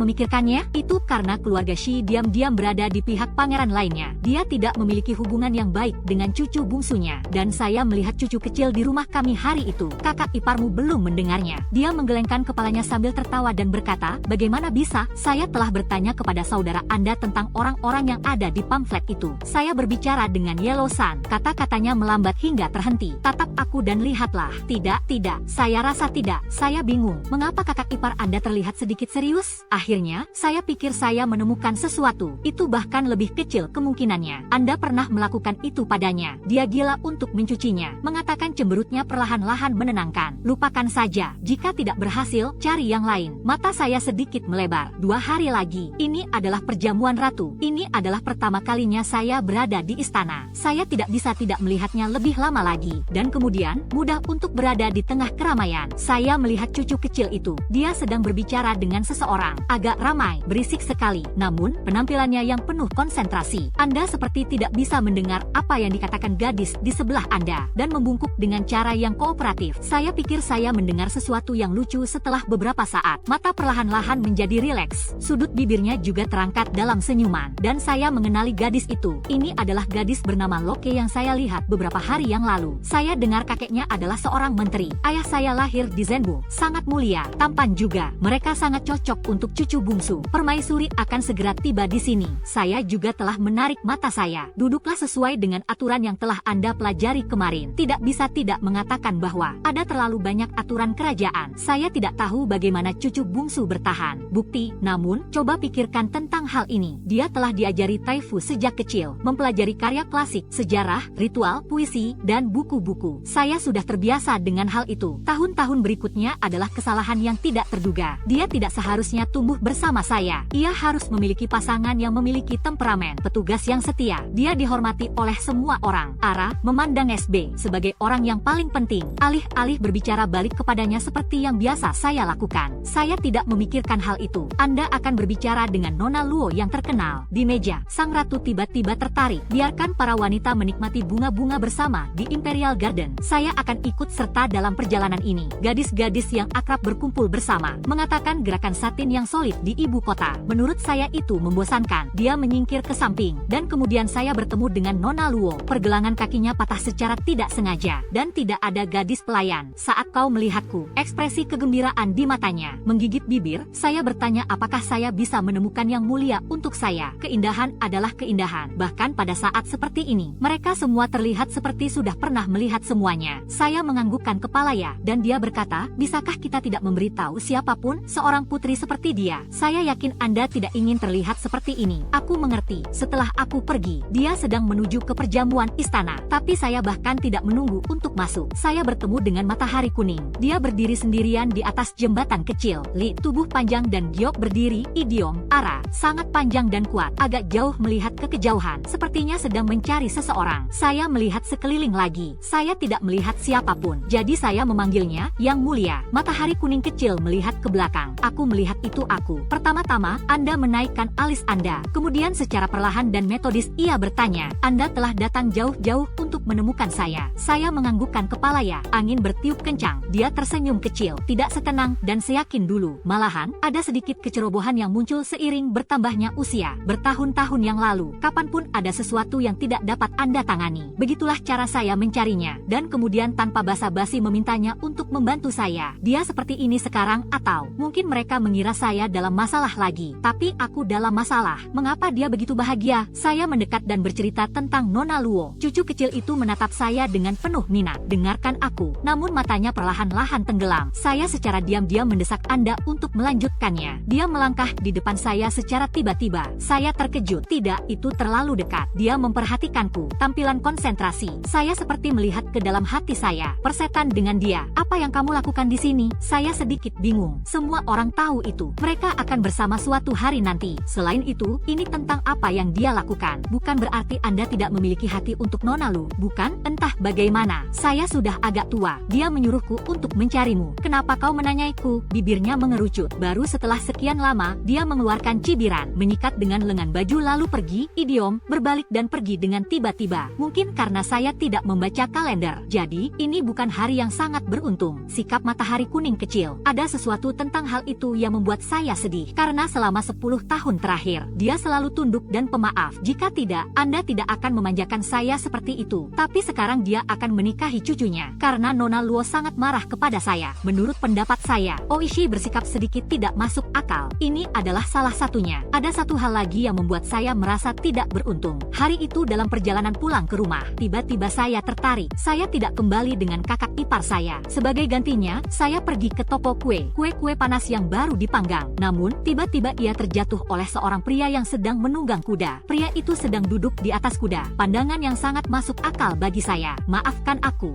memikirkannya? Itu karena keluarga Shi diam-diam berada di pihak pangeran lainnya. Dia tidak memiliki hubungan yang baik dengan cucu bungsunya. Dan saya melihat cucu kecil di rumah kami hari itu. Kakak iparmu belum mendengarnya. Dia menggelengkan kepalanya sambil tertawa dan berkata, bagaimana bisa? Saya telah bertanya kepada saudara Anda tentang orang-orang yang ada di pamflet itu. Saya berbicara dengan Yellow Sun. Kata-katanya melambat hingga terhenti. Tatap aku dan lihatlah. Tidak, saya rasa tidak. Saya bingung. Mengapa kakak ipar Anda terlihat sedikit serius? Akhirnya, saya pikir saya menemukan sesuatu. Itu bahkan lebih kecil kemungkinannya. Anda pernah melakukan itu padanya. Dia gila untuk mencucinya. Mengatakan cemberutnya perlahan-lahan menenangkan. Lupakan saja. Jika tidak berhasil, cari yang lain. Mata saya sedikit melebar. 2 hari lagi. Ini adalah perjamuan ratu. Ini adalah pertama kalinya saya berada di istana. Saya tidak bisa tidak melihatnya lebih lama lagi. Dan kemudian, mudah untuk berada di tengah keramaian. Saya melihat cucu kecil itu. Dia sedang berbicara dengan seseorang. Agak ramai, berisik sekali. Namun, penampilannya yang penuh konsentrasi. Anda seperti tidak bisa mendengar apa yang dikatakan gadis di sebelah Anda. Dan membungkuk dengan cara yang kooperatif. Saya pikir saya mendengar sesuatu yang lucu setelah beberapa saat. Mata perlahan-lahan menjadi rileks. Sudut bibirnya juga terangkat dalam senyuman. Dan saya mengenali gadis itu. Ini adalah gadis bernama Loke yang saya lihat beberapa hari yang lalu. Saya dengar kakeknya adalah seorang menteri. Ayah saya lahir di Zenbu. Sangat mulia, tampan juga. Mereka sangat cocok untuk cucu bungsu. Permaisuri akan segera tiba di sini. Saya juga telah menarik mata saya. Duduklah sesuai dengan aturan yang telah Anda pelajari kemarin. Tidak bisa tidak mengatakan bahwa ada terlalu banyak aturan kerajaan. Saya tidak tahu bagaimana cucu bungsu bertahan. Bukti, namun, coba pikirkan tentang hal ini. Dia telah diajari Taifu sejak kecil, mempelajari karya klasik, sejarah, ritual, puisi, dan buku-buku. Saya sudah terbiasa dengan hal itu. Tahun-tahun berikutnya adalah kesalahan yang tidak terduga. Dia tidak seharusnya tumbuh bersama saya. Ia harus memiliki pasangan yang memiliki temperamen, petugas yang setia. Dia dihormati oleh semua orang. Ara memandang SB sebagai orang yang paling penting. Alih-alih berbicara balik kepadanya seperti yang biasa saya lakukan. Saya tidak memikirkan hal itu. Anda akan berbicara dengan Nona Luo yang terkenal. Di meja, sang ratu tiba-tiba tertarik. Biarkan para wanita menikmati bunga-bunga bersama di Imperial Garden. Saya akan ikut serta dalam perjalanan ini. Gadis-gadis yang akrab berkumpul bersama, mengatakan gerakan satin yang solid di ibu kota. Menurut saya itu membosankan. Dia menyingkir ke samping, dan kemudian saya bertemu dengan Nona Luo. Pergelangan kakinya patah secara tidak sengaja, dan tidak ada gadis pelayan. Saat kau melihatku, ekspresi kegembiraan di matanya menggigit bibir. Saya bertanya apakah saya bisa menemukan yang mulia untuk saya. Keindahan adalah keindahan. Bahkan pada saat seperti ini, mereka semua terlihat seperti sudah pernah melihat semuanya. Saya menganggukkan kepala ya, dan dia berkata, bisakah kita tidak memberitahu siapapun seorang putri seperti dia? Saya yakin Anda tidak ingin terlihat seperti ini. Aku mengerti. Setelah aku pergi, dia sedang menuju ke perjamuan istana. Tapi saya bahkan tidak menunggu untuk masuk. Saya bertemu dengan matahari kuning. Dia berdiri sendirian di atas jembatan kecil. Li, tubuh panjang dan giok berdiri. Idiom, Ara, sangat panjang dan kuat. Agak jauh melihat ke kejauhan. Sepertinya sedang mencari seseorang. Saya melihat sekeliling lagi. Saya tidak melihat siapapun. Jadi saya memanggilnya, Yang Mulia. Matahari kuning kecil melihat ke belakang. Aku melihat itu aku. Pertama-tama, Anda menaikkan alis Anda. Kemudian secara perlahan dan metodis ia bertanya, Anda telah datang jauh-jauh untuk menemukan saya. Saya menganggukkan kepala ya. Angin bertiup kencang. Dia tersenyum kecil. Tidak setenang dan seyakin dulu. Malahan, ada sedikit kecerobohan yang muncul seiring bertambahnya usia. Bertahun-tahun yang lalu, kapanpun ada sesuatu yang tidak dapat Anda tangani. Begitulah cara saya mencarinya. Dan kemudian tanpa basa-basi memintanya untuk membantu saya. Dia seperti ini sekarang atau mungkin mereka mengira saya dalam masalah lagi. Tapi aku dalam masalah. Mengapa dia begitu bahagia? Saya mendekat dan bercerita tentang Nona Luo. Cucu kecil itu menatap saya dengan penuh minat. Dengarkan aku. Namun matanya perlahan-lahan tenggelam. Saya secara diam-diam mendesak Anda untuk melanjutkannya. Dia melangkah di depan saya secara tiba-tiba. tiba-tiba, saya terkejut. Tidak, itu terlalu dekat. Dia memperhatikanku. Tampilan konsentrasi. Saya seperti melihat ke dalam hati saya. Persetan dengan dia. Apa yang kamu lakukan di sini? Saya sedikit bingung. Semua orang tahu itu. Mereka akan bersama suatu hari nanti. Selain itu, ini tentang apa yang dia lakukan. Bukan berarti Anda tidak memiliki hati untuk Nona Lu, bukan? Entah bagaimana. Saya sudah agak tua. Dia menyuruhku untuk mencarimu. Kenapa kau menanyaiku? Bibirnya mengerucut. Baru setelah sekian lama, dia mengeluarkan cibiran, menyikat dengan lengan baju lalu pergi, idiom, berbalik dan pergi dengan tiba-tiba. Mungkin karena saya tidak membaca kalender. Jadi, ini bukan hari yang sangat beruntung. Sikap matahari kuning kecil. Ada sesuatu tentang hal itu yang membuat saya sedih. Karena selama 10 tahun terakhir, dia selalu tunduk dan pemaaf. Jika tidak, Anda tidak akan memanjakan saya seperti itu. Tapi sekarang dia akan menikahi cucunya. Karena Nona Luo sangat marah kepada saya. Menurut pendapat saya, Oishi bersikap sedikit tidak masuk akal. Ini adalah salah satunya. Ada satu hal lagi yang membuat saya merasa tidak beruntung. Hari itu dalam perjalanan pulang ke rumah, tiba-tiba saya tertarik. Saya tidak kembali dengan kakak ipar saya. Sebagai gantinya, saya pergi ke toko kue panas yang baru dipanggang. Namun, tiba-tiba ia terjatuh oleh seorang pria yang sedang menunggang kuda. Pria itu sedang duduk di atas kuda. Pandangan yang sangat masuk akal bagi saya. Maafkan aku.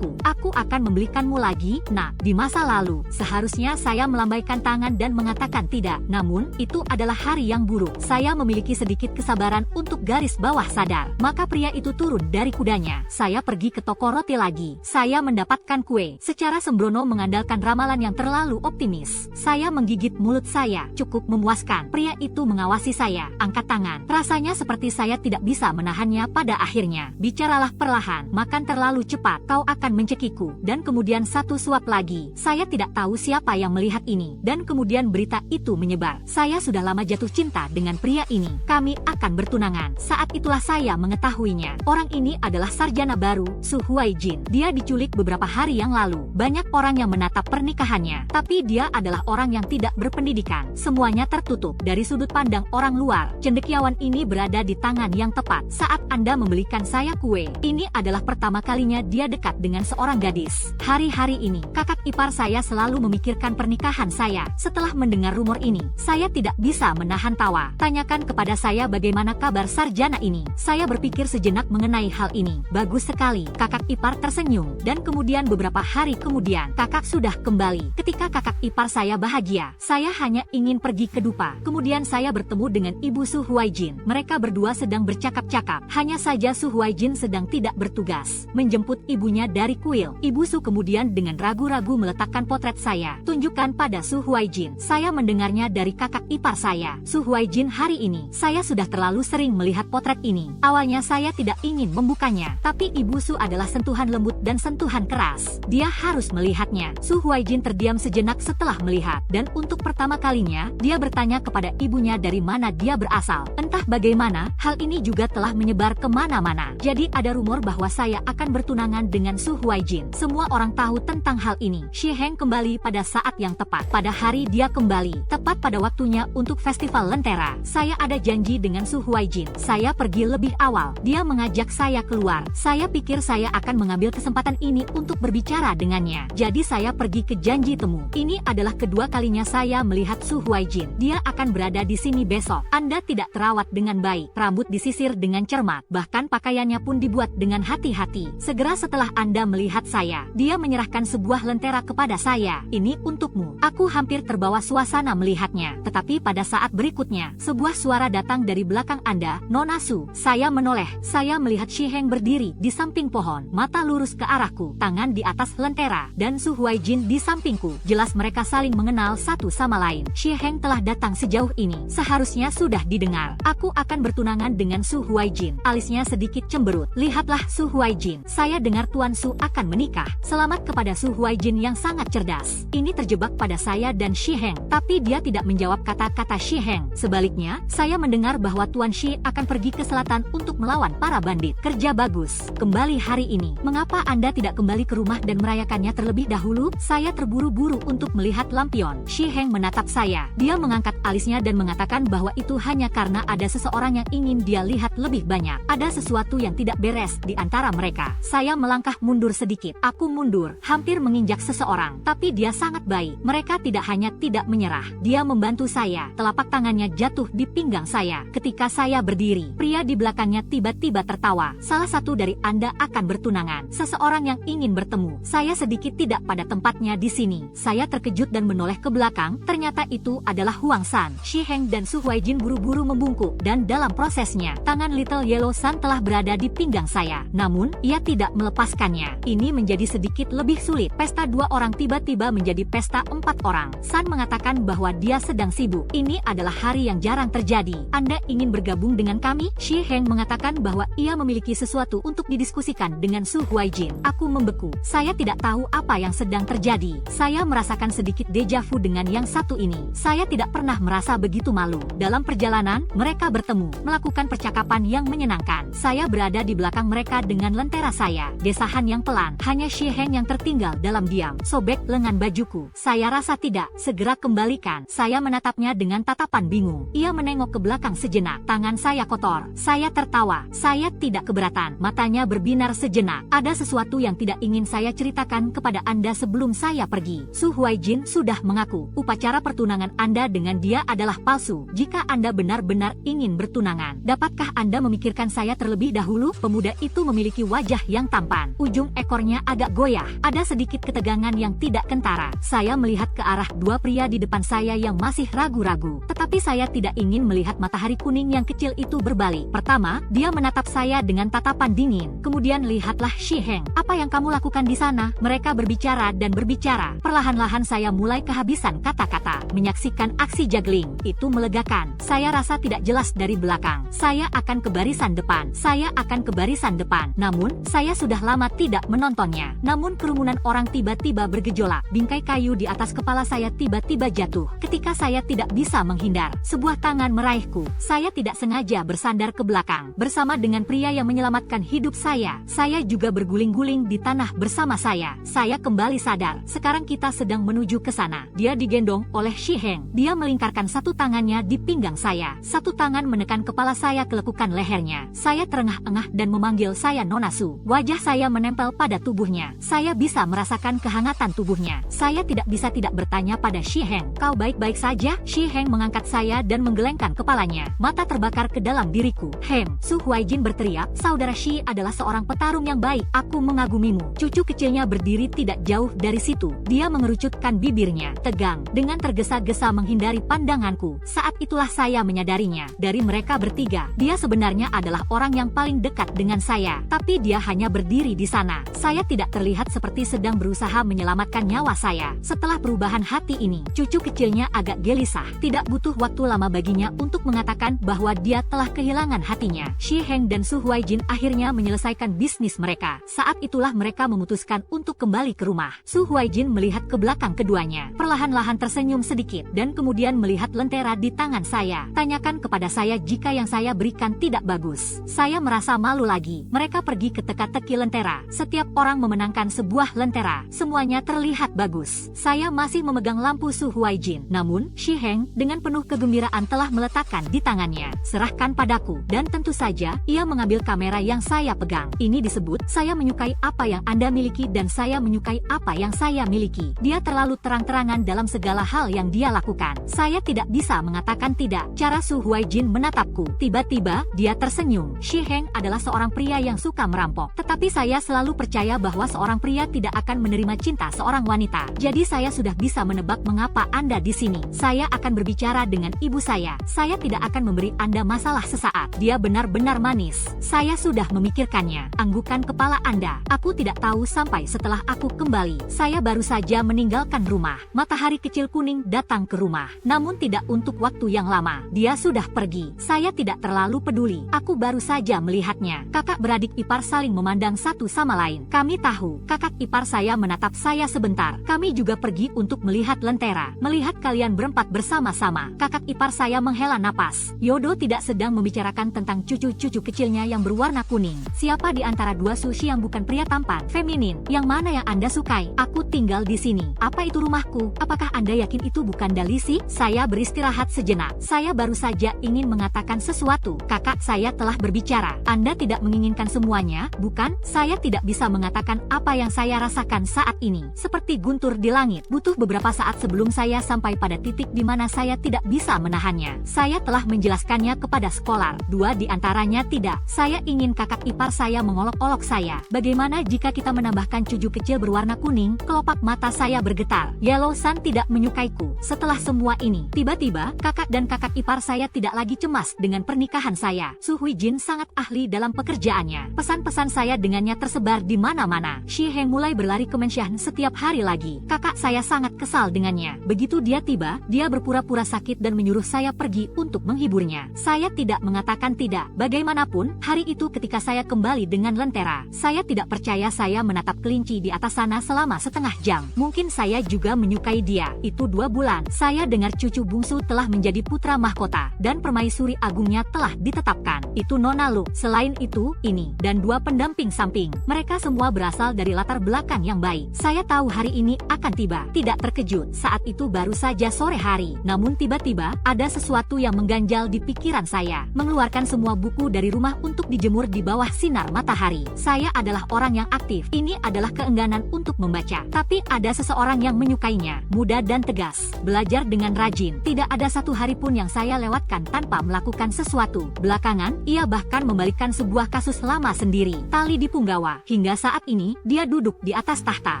Aku akan membelikanmu lagi, nak. Di masa lalu, seharusnya saya melambaikan tangan dan mengatakan tidak. Namun, itu adalah hari yang buruk. Saya memiliki sedikit kesabaran untuk garis bawah sadar. Maka pria itu turun dari kudanya. Saya pergi ke toko roti lagi. Saya mendapatkan kue. Secara sembrono mengandalkan ramalan yang terlalu optimis. Saya menggigit mulut saya. Cukup memuaskan. Pria itu mengawasi saya. Angkat tangan. Rasanya seperti saya tidak bisa menahannya pada akhirnya. Bicaralah perlahan. Makan terlalu cepat. Kau akan mencekiku. Dan kemudian satu suap lagi. Saya tidak tahu siapa yang melihat ini. Dan kemudian berita itu menyebar. Saya sudah lama jatuh cinta dengan pria ini. Kami akan bertunangan. Saat itulah saya mengetahuinya. Orang ini adalah sarjana baru, Su Huaijin. Dia diculik beberapa hari yang lalu. Banyak orang yang menatap pernikahannya. Tapi dia adalah orang yang tidak berpendidikan. Semuanya tertutup. Dari sudut pandang orang luar, cendekiawan ini berada di tangan yang tepat. Saat Anda membelikan saya kue, ini adalah pertama kalinya dia dekat dengan seorang gadis. Hari-hari ini, kakak ipar saya selalu memikirkan pernikahan saya. Setelah mendengar rumor ini, saya tidak bisa menahan tawa. Tanyakan kepada saya bagaimana kabar sarjana ini. Saya berpikir sejenak mengenai hal ini. Bagus sekali. Kakak ipar tersenyum. Dan kemudian beberapa hari kemudian, kakak sudah kembali. Ketika kakak ipar saya bahagia, saya hanya ingin pergi ke dupa. Kemudian saya bertemu dengan ibu Su Huaijin. Mereka berdua sedang bercakap-cakap. Hanya saja Su Huaijin sedang tidak bertugas. Menjemput ibunya dari kuil. Ibu Su kemudian dengan ragu-ragu meletakkan potret saya. Tunjukkan pada Su Huaijin. Saya mendengarnya dari kakak ipar saya. Su Huaijin, hari ini, saya sudah terlalu sering melihat potret ini. Awalnya saya tidak ingin membukanya. Tapi ibu Su adalah sentuhan lembut dan sentuhan keras. Dia harus melihatnya. Su Huaijin terdiam sejenak setelah melihat. Dan untuk pertama kalinya, dia bertanya kepada ibunya dari mana dia berasal. Entah bagaimana, hal ini juga telah menyebar kemana-mana. Jadi ada rumor bahwa saya akan bertunangan dengan Su Huaijin. Semua orang tahu tentang hal ini. Shi Heng kembali pada saat yang tepat. Pada hari dia kembali, tepat pada waktunya untuk festival Lentera. Saya ada janji dengan Su Huaijin. Saya pergi lebih awal. Dia mengajak saya keluar. Saya pikir saya akan mengambil kesempatan ini untuk berbicara dengannya. Jadi saya pergi ke janji temu. Ini adalah kedua kalinya saya melihat Su Huaijin. Dia akan berada di sini besok. Anda tidak terawat dengan baik. Rambut disisir dengan cermat. Bahkan pakaiannya pun dibuat dengan hati-hati. Segera setelah Anda melihat saya, dia menyerahkan sebuah lentera kepada saya. Ini untukmu. Aku hampir terbawa suasana melihatnya. Tetapi pada saat berikutnya, sebuah suara datang dari belakang Anda, Nona Su. Saya menoleh. Saya melihat Shi Heng berdiri di samping pohon. Mata lurus ke arahku. Tangan di atas lentera. Dan Su Huaijin di sampingku. Jelas mereka saling mengenal satu sama lain. Shi Heng telah datang sejauh ini. Seharusnya sudah didengar. Aku akan bertunangan dengan Su Huaijin. Alisnya sedikit cemberut. Lihatlah Su Huaijin. Saya dengar Tuan Su akan menikah. Selamat kepada Su Huaijin yang sangat cerdas. Ini terjebak pada saya dan Shi Heng. Tapi dia tidak menjawab kata-kata Shi Heng. Sebaliknya, saya mendengar bahwa Tuan Shi akan pergi ke selatan untuk melawan para bandit. Kerja bagus. Kembali hari ini. Mengapa Anda tidak kembali ke rumah dan merayakannya terlebih dahulu? Saya terburu-buru untuk melihat lampion. Shi Heng menatap saya. Dia mengangkat alisnya dan mengatakan bahwa itu hanya karena ada ada seseorang yang ingin dia lihat lebih banyak. Ada sesuatu yang tidak beres di antara mereka. Saya melangkah mundur sedikit. Aku mundur, hampir menginjak seseorang. Tapi dia sangat baik. Mereka tidak hanya tidak menyerah. Dia membantu saya. Telapak tangannya jatuh di pinggang saya. Ketika saya berdiri, pria di belakangnya tiba-tiba tertawa. Salah satu dari Anda akan bertunangan. Seseorang yang ingin bertemu. Saya sedikit tidak pada tempatnya di sini. Saya terkejut dan menoleh ke belakang. Ternyata itu adalah Huang San. Shi Heng dan Su Huaijin buru-buru membungkuk, dan dalam prosesnya, tangan Little Yellow Sun telah berada di pinggang saya. Namun, ia tidak melepaskannya. Ini menjadi sedikit lebih sulit. Pesta 2 orang tiba-tiba menjadi pesta 4 orang. Sun mengatakan bahwa dia sedang sibuk. Ini adalah hari yang jarang terjadi. Anda ingin bergabung dengan kami? Shi Heng mengatakan bahwa ia memiliki sesuatu untuk didiskusikan dengan Su Huaijin. Aku membeku. Saya tidak tahu apa yang sedang terjadi. Saya merasakan sedikit deja vu dengan yang satu ini. Saya tidak pernah merasa begitu malu. Dalam perjalanan, mereka bertemu, melakukan percakapan yang menyenangkan. Saya berada di belakang mereka dengan lentera saya. Desahan yang pelan, hanya Shi Heng yang tertinggal dalam diam. Sobek lengan bajuku. Saya rasa tidak. Segera kembalikan. Saya menatapnya dengan tatapan bingung. Ia menengok ke belakang sejenak. Tangan saya kotor. Saya tertawa. Saya tidak keberatan. Matanya berbinar sejenak. Ada sesuatu yang tidak ingin saya ceritakan kepada Anda sebelum saya pergi. Su Huaijin sudah mengaku, upacara pertunangan Anda dengan dia adalah palsu. Jika Anda benar-benar ingin bertunangan, dapatkah Anda memikirkan saya terlebih dahulu? Pemuda itu memiliki wajah yang tampan. Ujung ekornya agak goyah. Ada sedikit ketegangan yang tidak kentara. Saya melihat ke arah 2 pria di depan saya yang masih ragu-ragu. Tetapi saya tidak ingin melihat matahari kuning yang kecil itu berbalik. Pertama, dia menatap saya dengan tatapan dingin. Kemudian lihatlah Shi Heng. Apa yang kamu lakukan di sana? Mereka berbicara dan berbicara. Perlahan-lahan saya mulai kehabisan kata-kata. Menyaksikan aksi juggling itu melegakan. Saya rasa tidak jelas dari belakang. Saya akan ke barisan depan. Saya akan ke barisan depan. Namun, saya sudah lama tidak menontonnya. Namun kerumunan orang tiba-tiba bergejolak. Bingkai kayu di atas kepala saya tiba-tiba jatuh. Ketika saya tidak bisa menghindar, sebuah tangan meraihku. Saya tidak sengaja bersandar ke belakang. Bersama dengan pria yang menyelamatkan hidup saya juga berguling-guling di tanah bersama saya. Saya kembali sadar. Sekarang kita sedang menuju ke sana. Dia digendong oleh Shi Heng. Dia melingkarkan satu tangannya di pinggang saya. Satu tangan menekan kepala saya kelekukan lehernya. Saya terengah-engah dan memanggil saya Nona Su. Wajah saya menempel pada tubuhnya. Saya bisa merasakan kehangatan tubuhnya. Saya tidak bisa tidak bertanya pada Shi Heng. Kau baik-baik saja? Shi Heng mengangkat saya dan menggelengkan kepalanya. Mata terbakar ke dalam diriku. Hem, Su Huaijin berteriak. Saudara Shi adalah seorang petarung yang baik. Aku mengagumimu. Cucu kecilnya berdiri tidak jauh dari situ. Dia mengerucutkan bibirnya, tegang, dengan tergesa-gesa menghindari pandanganku. Saat itulah saya menyadarinya. Dari mereka bertiga, dia sebenarnya adalah orang yang paling dekat dengan saya. Tapi dia hanya berdiri di sana. Saya tidak terlihat seperti sedang berusaha menyelamatkan nyawa saya. Setelah perubahan hati ini, cucu kecilnya agak gelisah. Tidak butuh waktu lama baginya untuk mengatakan bahwa dia telah kehilangan hatinya. Shi Heng dan Su Huaijin akhirnya menyelesaikan bisnis mereka. Saat itulah mereka memutuskan untuk kembali ke rumah. Su Huaijin melihat ke belakang keduanya. Perlahan-lahan tersenyum sedikit dan kemudian melihat lentera di tangan saya. Tanyakan kepada saya jika yang saya berikan tidak bagus. Saya merasa malu lagi. Mereka pergi ke teka-teki lentera. Setiap orang memenangkan sebuah lentera. Semuanya terlihat bagus. Saya masih memegang lampu Su Huaijin. Namun, Shi Heng dengan penuh kegembiraan telah meletakkan di tangannya. Serahkan padaku. Dan tentu saja, ia mengambil kamera yang saya pegang. Ini disebut, saya menyukai apa yang Anda miliki dan saya menyukai apa yang saya miliki. Dia terlalu terang-terangan dalam segala hal yang dia lakukan. Saya tidak bisa mengatakan tidak. Cara Su Huaijin menatapku. Tiba-tiba, dia tersenyum. Shi Heng adalah seorang pria yang suka merampok. Tetapi saya selalu percaya bahwa seorang pria tidak akan menerima cinta seorang wanita. Jadi saya sudah bisa menebak mengapa Anda di sini. Saya akan berbicara dengan ibu saya. Saya tidak akan memberi Anda masalah sesaat. Dia benar-benar manis. Saya sudah memikirkannya. Anggukan kepala Anda. Aku tidak tahu sampai setelah aku kembali. Saya baru saja meninggalkan rumah. Matahari kecil kuning datang ke rumah. Namun tidak untuk waktu yang lama. Dia sudah pergi. Saya tidak terlalu peduli. Aku baru saja melihatnya. Kakak beradik ipar saling memandang satu sama lain. Kami tahu. Kakak ipar saya menatap saya sebentar. Kami juga pergi untuk melihat lentera. Melihat kalian berempat bersama-sama. Kakak ipar saya menghela napas. Yodo tidak sedang membicarakan tentang cucu-cucu kecilnya yang berwarna kuning. Siapa di antara dua sushi yang bukan pria tampan, feminin, yang mana yang Anda sukai? Aku tinggal di sini. Apa itu rumahku? Apakah Anda yakin itu bukan Dalisi? Saya beristirahat sejenak. Saya baru saja ingin ingin mengatakan sesuatu. Kakak saya telah berbicara. Anda tidak menginginkan semuanya, bukan? Saya tidak bisa mengatakan apa yang saya rasakan saat ini. Seperti guntur di langit. Butuh beberapa saat sebelum saya sampai pada titik di mana saya tidak bisa menahannya. Saya telah menjelaskannya kepada Scholar. 2 di antaranya tidak. Saya ingin kakak ipar saya mengolok-olok saya. Bagaimana jika kita menambahkan cucu kecil berwarna kuning? Kelopak mata saya bergetar. Yellow Sun tidak menyukaiku. Setelah semua ini, tiba-tiba kakak dan kakak ipar saya tidak lagi cemas dengan pernikahan saya. Su Huijin sangat ahli dalam pekerjaannya. Pesan-pesan saya dengannya tersebar di mana-mana. Shi Heng mulai berlari ke Menshan setiap hari lagi. Kakak saya sangat kesal dengannya. Begitu dia tiba, dia berpura-pura sakit dan menyuruh saya pergi untuk menghiburnya. Saya tidak mengatakan tidak. Bagaimanapun, hari itu ketika saya kembali dengan lentera, saya tidak percaya saya menatap kelinci di atas sana selama setengah jam. Mungkin saya juga menyukai dia. Itu 2 bulan. Saya dengar cucu bungsu telah menjadi putra mahkota dan permaisuri agungnya telah ditetapkan. Itu Nona Lu. Selain itu, ini dan 2 pendamping samping. Mereka semua berasal dari latar belakang yang baik. Saya tahu hari ini akan tiba. Tidak terkejut. Saat itu baru saja sore hari. Namun tiba-tiba ada sesuatu yang mengganjal di pikiran saya. Mengeluarkan semua buku dari rumah untuk dijemur di bawah sinar matahari. Saya adalah orang yang aktif. Ini adalah keengganan untuk membaca. Tapi ada seseorang yang menyukainya. Muda dan tegas. Belajar dengan rajin. Tidak ada satu hari pun yang saya lewatkan tanpa melakukan sesuatu. Belakangan, ia bahkan membalikkan sebuah kasus lama sendiri. Tali di punggawa. Hingga saat ini, dia duduk di atas tahta.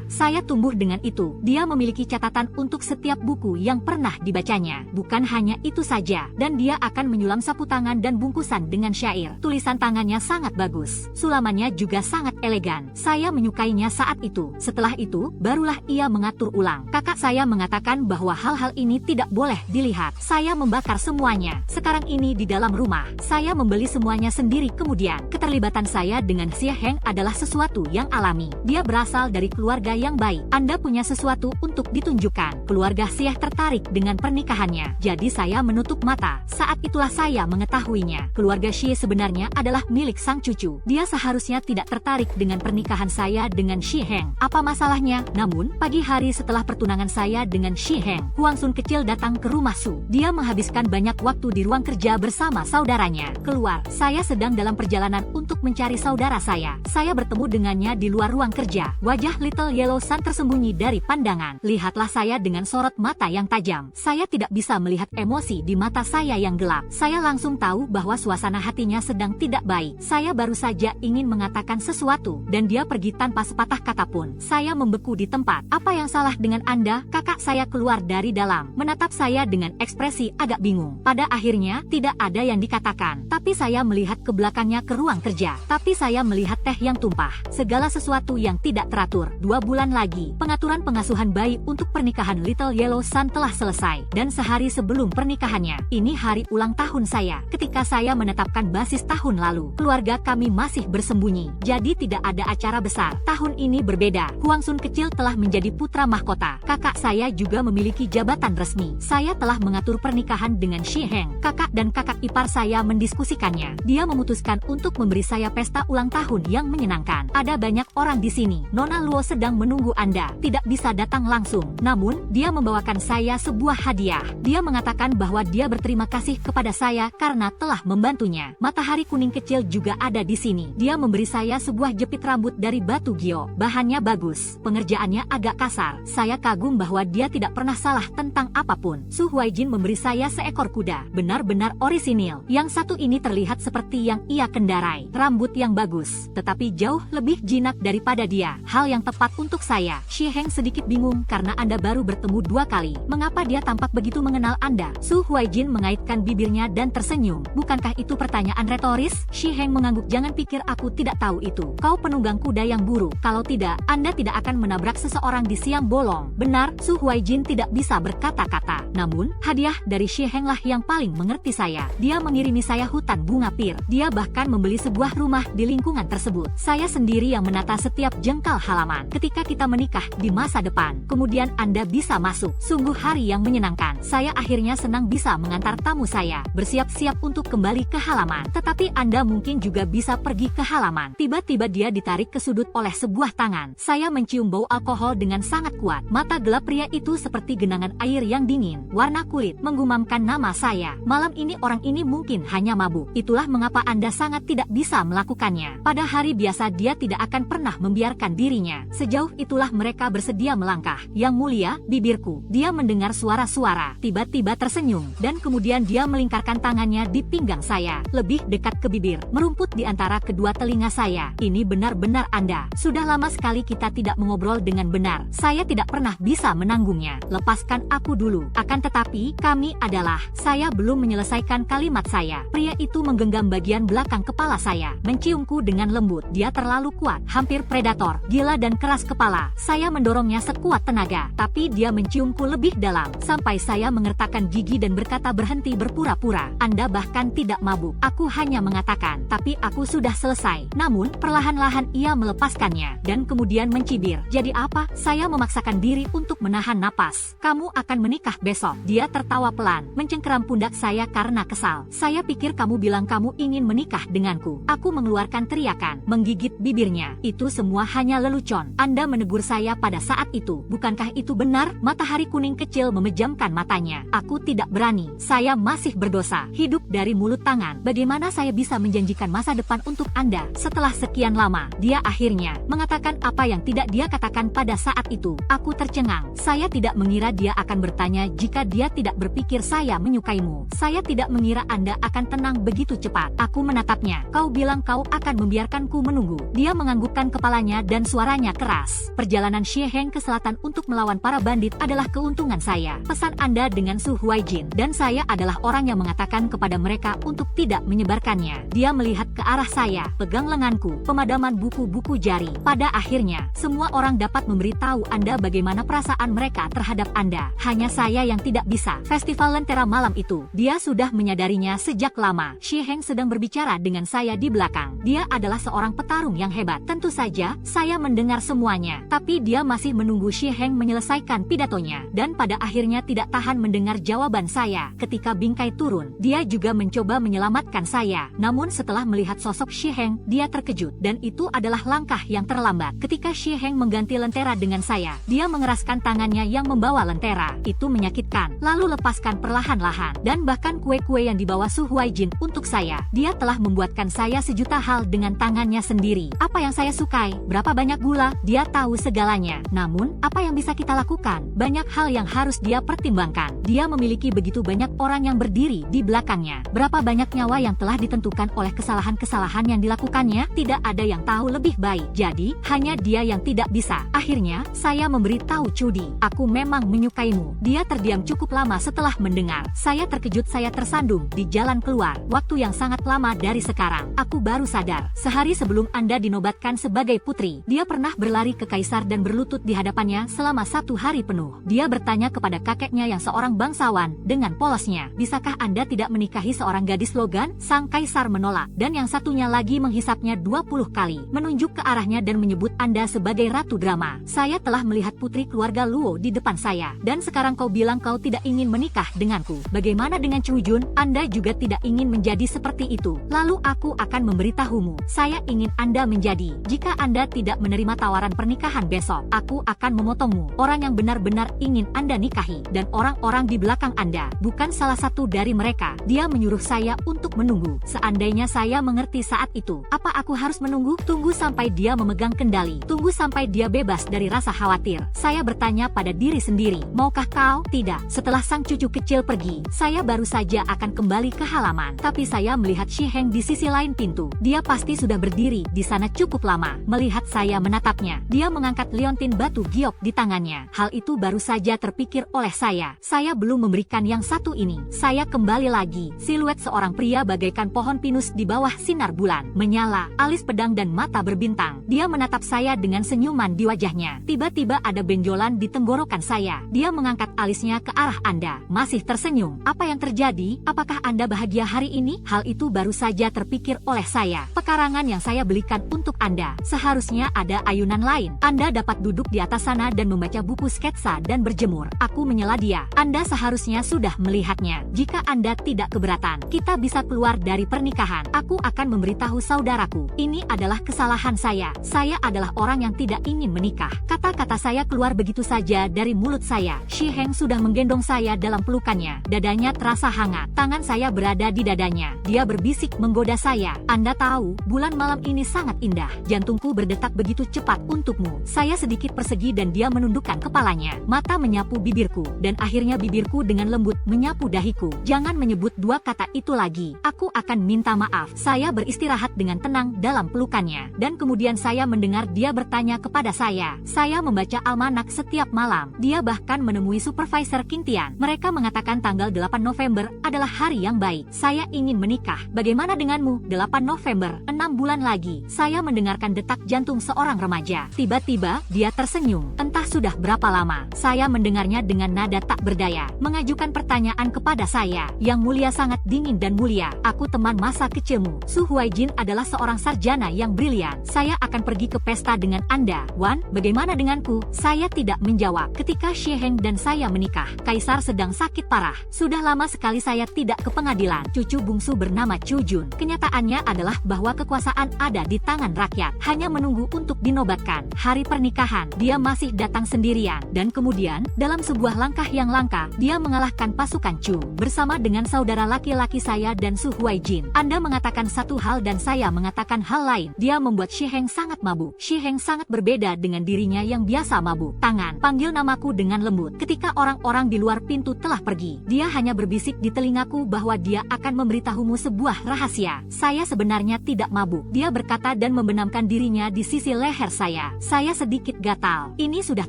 Saya tumbuh dengan itu. Dia memiliki catatan untuk setiap buku yang pernah dibacanya. Bukan hanya itu saja. Dan dia akan menyulam sapu tangan dan bungkusan dengan syair. Tulisan tangannya sangat bagus. Sulamannya juga sangat elegan. Saya menyukainya saat itu. Setelah itu, barulah ia mengatur ulang. Kakak saya mengatakan bahwa hal-hal ini tidak boleh dilihat. Saya membakar semuanya. Sekarang ini di dalam rumah. Saya membeli semuanya sendiri kemudian. Keterlibatan saya dengan Xie Heng adalah sesuatu yang alami. Dia berasal dari keluarga yang baik. Anda punya sesuatu untuk ditunjukkan. Keluarga Xie tertarik dengan pernikahannya. Jadi saya menutup mata. Saat itulah saya mengetahuinya. Keluarga Xie sebenarnya adalah milik sang cucu. Dia seharusnya tidak tertarik dengan pernikahan saya dengan Xie Heng. Apa masalahnya? Namun, pagi hari setelah pertunangan saya dengan Xie Heng, Huang Sun kecil datang ke rumah Su. Dia menghabiskan banyak waktu di ruang kerja bersama saudaranya. Keluar, saya sedang dalam perjalanan untuk mencari saudara saya. Saya bertemu dengannya di luar ruang kerja. Wajah Little Yellow Sun tersembunyi dari pandangan. Lihatlah saya dengan sorot mata yang tajam. Saya tidak bisa melihat emosi di mata saya yang gelap. Saya langsung tahu bahwa suasana hatinya sedang tidak baik. Saya baru saja ingin mengatakan sesuatu, dan dia pergi tanpa sepatah kata pun. Saya membeku di tempat. Apa yang salah dengan Anda? Kakak saya keluar dari dalam, menatap saya dengan ekspresi agak bingung. Pada akhirnya, tidak ada yang dikatakan. Tapi saya melihat ke belakangnya ke ruang kerja. Tapi saya melihat teh yang tumpah. Segala sesuatu yang tidak teratur. 2 bulan lagi, pengaturan pengasuhan bayi untuk pernikahan Little Yellow Sun telah selesai. Dan sehari sebelum pernikahannya, ini hari ulang tahun saya. Ketika saya menetapkan basis tahun lalu, keluarga kami masih bersembunyi. Jadi tidak ada acara besar. Tahun ini berbeda. Huang Sun kecil telah menjadi putra mahkota. Kakak saya juga memiliki jabatan resmi. Saya telah mengatur pernikahan dengan Xie Heng. Kakak dan kakak ipar saya mendiskusikannya. Dia memutuskan untuk memberi saya pesta ulang tahun yang menyenangkan. Ada banyak orang di sini. Nona Luo sedang menunggu Anda. Tidak bisa datang langsung. Namun, dia membawakan saya sebuah hadiah. Dia mengatakan bahwa dia berterima kasih kepada saya karena telah membantunya. Matahari kuning kecil juga ada di sini. Dia memberi saya sebuah jepit rambut dari batu gio. Bahannya bagus. Pengerjaannya agak kasar. Saya kagum bahwa dia tidak pernah salah tentang apapun. Su Huijin memberi saya seekor kuda. Benar-benar orisinil. Yang satu ini terlihat seperti yang ia kendarai. Rambut yang bagus, tetapi jauh lebih jinak daripada dia. Hal yang tepat untuk saya. Xie Heng sedikit bingung karena Anda baru bertemu 2 kali. Mengapa dia tampak begitu mengenal Anda? Su Huijin mengaitkan bibirnya dan tersenyum. Bukankah itu pertanyaan retoris? Xie Heng mengangguk. Jangan pikir aku tidak tahu itu. Kau penunggang kuda yang buruk. Kalau tidak, Anda tidak akan menabrak seseorang di siang bolong. Benar, Su Huijin tidak bisa berkata-kata. Namun, hadiah dari Xie Heng lah yang paling mengerti saya. Dia mengirimi saya hutan bunga pir. Dia bahkan membeli sebuah rumah di lingkungan tersebut. Saya sendiri yang menata setiap jengkal halaman. Ketika kita menikah di masa depan, kemudian Anda bisa masuk. Sungguh hari yang menyenangkan. Saya akhirnya senang bisa mengantar tamu saya bersiap-siap untuk kembali ke halaman. Tetapi Anda mungkin juga bisa pergi ke halaman. Tiba-tiba dia ditarik ke sudut oleh sebuah tangan. Saya mencium bau alkohol dengan sangat kuat. Mata gelap pria itu seperti genangan air yang dingin. Warna kulit menggumamkan nama saya. Malam Malam ini orang ini mungkin hanya mabuk. Itulah mengapa Anda sangat tidak bisa melakukannya. Pada hari biasa dia tidak akan pernah membiarkan dirinya. Sejauh itulah mereka bersedia melangkah. Yang mulia, bibirku. Dia mendengar suara-suara. Tiba-tiba tersenyum. Dan kemudian dia melingkarkan tangannya di pinggang saya. Lebih dekat ke bibir. Merumput di antara kedua telinga saya. Ini benar-benar Anda. Sudah lama sekali kita tidak mengobrol dengan benar. Saya tidak pernah bisa menanggungnya. Lepaskan aku dulu. Akan tetapi, kami adalah. Saya belum menyelesaikan kalimat saya. Pria itu menggenggam bagian belakang kepala saya. Menciumku dengan lembut. Dia terlalu kuat. Hampir predator. Gila dan keras kepala. Saya mendorongnya sekuat tenaga. Tapi dia menciumku lebih dalam. Sampai saya mengertakkan gigi dan berkata berhenti berpura-pura. Anda bahkan tidak mabuk. Aku hanya mengatakan. Tapi aku sudah selesai. Namun, perlahan-lahan ia melepaskannya. Dan kemudian mencibir. Jadi apa? Saya memaksakan diri untuk menahan napas. Kamu akan menikah besok. Dia tertawa pelan, mencengkeram pundak saya karena kesal. Saya pikir kamu bilang kamu ingin menikah denganku. Aku mengeluarkan teriakan, menggigit bibirnya. Itu semua hanya lelucon. Anda menegur saya pada saat itu. Bukankah itu benar? Matahari kuning kecil memejamkan matanya. Aku tidak berani. Saya masih berdosa. Hidup dari mulut tangan. Bagaimana saya bisa menjanjikan masa depan untuk Anda setelah sekian lama? Dia akhirnya mengatakan apa yang tidak dia katakan pada saat itu. Aku tercengang. Saya tidak mengira dia akan bertanya jika dia tidak berpikir saya menyukaimu. Saya tidak mengira Anda akan tenang begitu cepat. Aku menatapnya. Kau bilang kau akan membiarkanku menunggu. Dia menganggukkan kepalanya dan suaranya keras. Perjalanan Xie Heng ke selatan untuk melawan para bandit adalah keuntungan saya. Pesan Anda dengan Su Huaijin. Dan saya adalah orang yang mengatakan kepada mereka untuk tidak menyebarkannya. Dia melihat ke arah saya. Pegang lenganku. Pemadaman buku-buku jari. Pada akhirnya, semua orang dapat memberitahu Anda bagaimana perasaan mereka terhadap Anda. Hanya saya yang tidak bisa. Festival Lentera malam itu, dia sudah menyadarinya sejak lama. Xie Heng sedang berbicara dengan saya di belakang. Dia adalah seorang petarung yang hebat. Tentu saja, saya mendengar semuanya. Tapi dia masih menunggu Xie Heng menyelesaikan pidatonya. Dan pada akhirnya tidak tahan mendengar jawaban saya. Ketika bingkai turun, dia juga mencoba menyelamatkan saya. Namun setelah melihat sosok Xie Heng, dia terkejut. Dan itu adalah langkah yang terlambat. Ketika Xie Heng mengganti lentera dengan saya, dia mengeraskan tangannya yang membawa lentera. Itu menyakitkan. Lalu lepaskan perlahan-lahan. Dan bahkan kue-kue yang dibawa Su Huaijin untuk saya. Dia telah membuatkan saya sejuta hal dengan tangannya sendiri. Apa yang saya sukai? Berapa banyak gula? Dia tahu segalanya. Namun, apa yang bisa kita lakukan? Banyak hal yang harus dia pertimbangkan. Dia memiliki begitu banyak orang yang berdiri di belakangnya. Berapa banyak nyawa yang telah ditentukan oleh kesalahan-kesalahan yang dilakukannya? Tidak ada yang tahu lebih baik. Jadi, hanya dia yang tidak bisa. Akhirnya, saya memberitahu Cudi. Aku memang menyukaimu. Dia terdiam cukup lama setelah mendengar. Saya terkejut, saya tersandung di jalan keluar. Waktu yang sangat lama dari sekarang. Aku baru sadar. Sehari sebelum Anda dinobatkan sebagai putri, dia pernah berlari ke kaisar dan berlutut di hadapannya selama 1 hari penuh. Dia bertanya kepada kakeknya yang seorang bangsawan dengan polosnya, bisakah Anda tidak menikahi seorang gadis logan? Sang kaisar menolak. Dan yang satunya lagi menghisapnya 20 kali. Menunjuk ke arahnya dan menyebut Anda sebagai ratu drama. Saya telah melihat putri keluarga Luo di depan saya. Dan sekarang kau bilang kau tidak ingin menikah denganku. Bagaimana dengan Chu Jun? Anda juga tidak ingin menjadi seperti itu. Lalu aku akan memberitahumu. Saya ingin Anda menjadi. Jika Anda tidak menerima tawaran pernikahan besok, aku akan memotongmu. Orang yang benar-benar ingin Anda nikahi. Dan orang-orang di belakang Anda. Bukan salah satu dari mereka. Dia menyuruh saya untuk menunggu. Seandainya saya mengerti saat itu. Apa aku harus menunggu? Tunggu sampai dia memegang kendali. Tunggu sampai dia bebas dari rasa khawatir. Saya bertanya pada diri sendiri. Maukah kau? Tidak. Setelah sang cucu kecil pergi, saya baru saja akan kembali ke halaman. Tapi saya melihat Xie Heng di sisi lain pintu. Dia pasti sudah berdiri di sana cukup lama. Melihat saya menatapnya, dia mengangkat liontin batu giok di tangannya. Hal itu baru saja terpikir oleh saya. Saya belum memberikan yang satu ini. Saya kembali lagi. Siluet seorang pria bagaikan pohon pinus di bawah sinar bulan. Menyala, alis pedang dan mata berbintang. Dia menatap saya dengan senyuman di wajahnya. Tiba-tiba ada benjolan di tenggorokan saya. Dia mengangkat alisnya ke arah Anda. Masih tersenyum. Apa yang terjadi? Apakah Anda bahagia hari ini? Hal itu baru saja terpikir oleh saya. Pekarangan yang saya belikan untuk Anda. Seharusnya ada ayunan lain. Anda dapat duduk di atas sana dan membaca buku sketsa dan berjemur. Aku menyela dia. Anda seharusnya sudah melihatnya. Jika Anda tidak keberatan, kita bisa keluar dari pernikahan. Aku akan memberitahu saudaraku. Ini adalah kesalahan saya. Saya adalah orang yang tidak ingin menikah. Kata-kata saya keluar begitu saja dari mulut saya. Xie Heng sudah menggendong saya dalam pelukannya. Dadanya terasa hangat. Tangan saya berada di dadanya. Dia berbisik menggoda saya. Anda tahu, bulan malam ini sangat indah. Jantungku berdetak begitu cepat untukmu. Saya sedikit persegi dan dia menundukkan kepalanya. Mata menyapu bibirku, dan akhirnya bibirku dengan lembut menyapu dahiku. Jangan menyebut dua kata itu lagi. Aku akan minta maaf. Saya beristirahat dengan tenang dalam pelukannya. Dan kemudian saya mendengar dia bertanya kepada saya. Saya membaca almanak setiap malam. Dia bahkan menemui supervisor Qingtian. Mereka mengatakan tanggal 8 November adalah hari yang baik. Saya ingin menikah. Bagaimana denganmu? 8 November, 6 bulan lagi. Saya mendengarkan detak jantung seorang remaja. Tiba-tiba, dia tersenyum. Entah sudah berapa lama. Saya mendengarnya dengan nada tak berdaya. Mengajukan pertanyaan kepada saya. Yang mulia sangat dingin dan mulia. Aku teman masa kecilmu. Su Huaijin adalah seorang sarjana yang brilian. Saya akan pergi ke pesta dengan Anda. Wan, bagaimana denganku? Saya tidak menjawab. Ketika Xie Heng dan saya menikah, Kaisar sedang sakit parah. Sudah lama sekali saya tidak ke pengadilan. Cucu bungsu bernama Chu Jun. Kenyataannya adalah bahwa kekuasaan ada di tangan rakyat. Hanya menunggu untuk dinobatkan. Hari pernikahan, dia masih datang sendirian. Dan kemudian, dalam sebuah langkah yang langka, dia mengalahkan pasukan Chu. Bersama dengan saudara laki-laki saya dan Su Huaijin. Anda mengatakan satu hal dan saya mengatakan hal lain. Dia membuat Xie Heng sangat mabuk. Xie Heng sangat berbeda dengan dirinya yang biasa mabuk. Tangan, panggil namaku dengan lembut. Ketika orang-orang di luar pintu telah pergi, dia hanya berbisik di telingaku bahwa dia akan memberitahumu sebuah rahasia. Saya sebenarnya tidak mabuk. Dia berkata dan membenamkan dirinya di sisi leher saya. Saya sedikit gatal. Ini sudah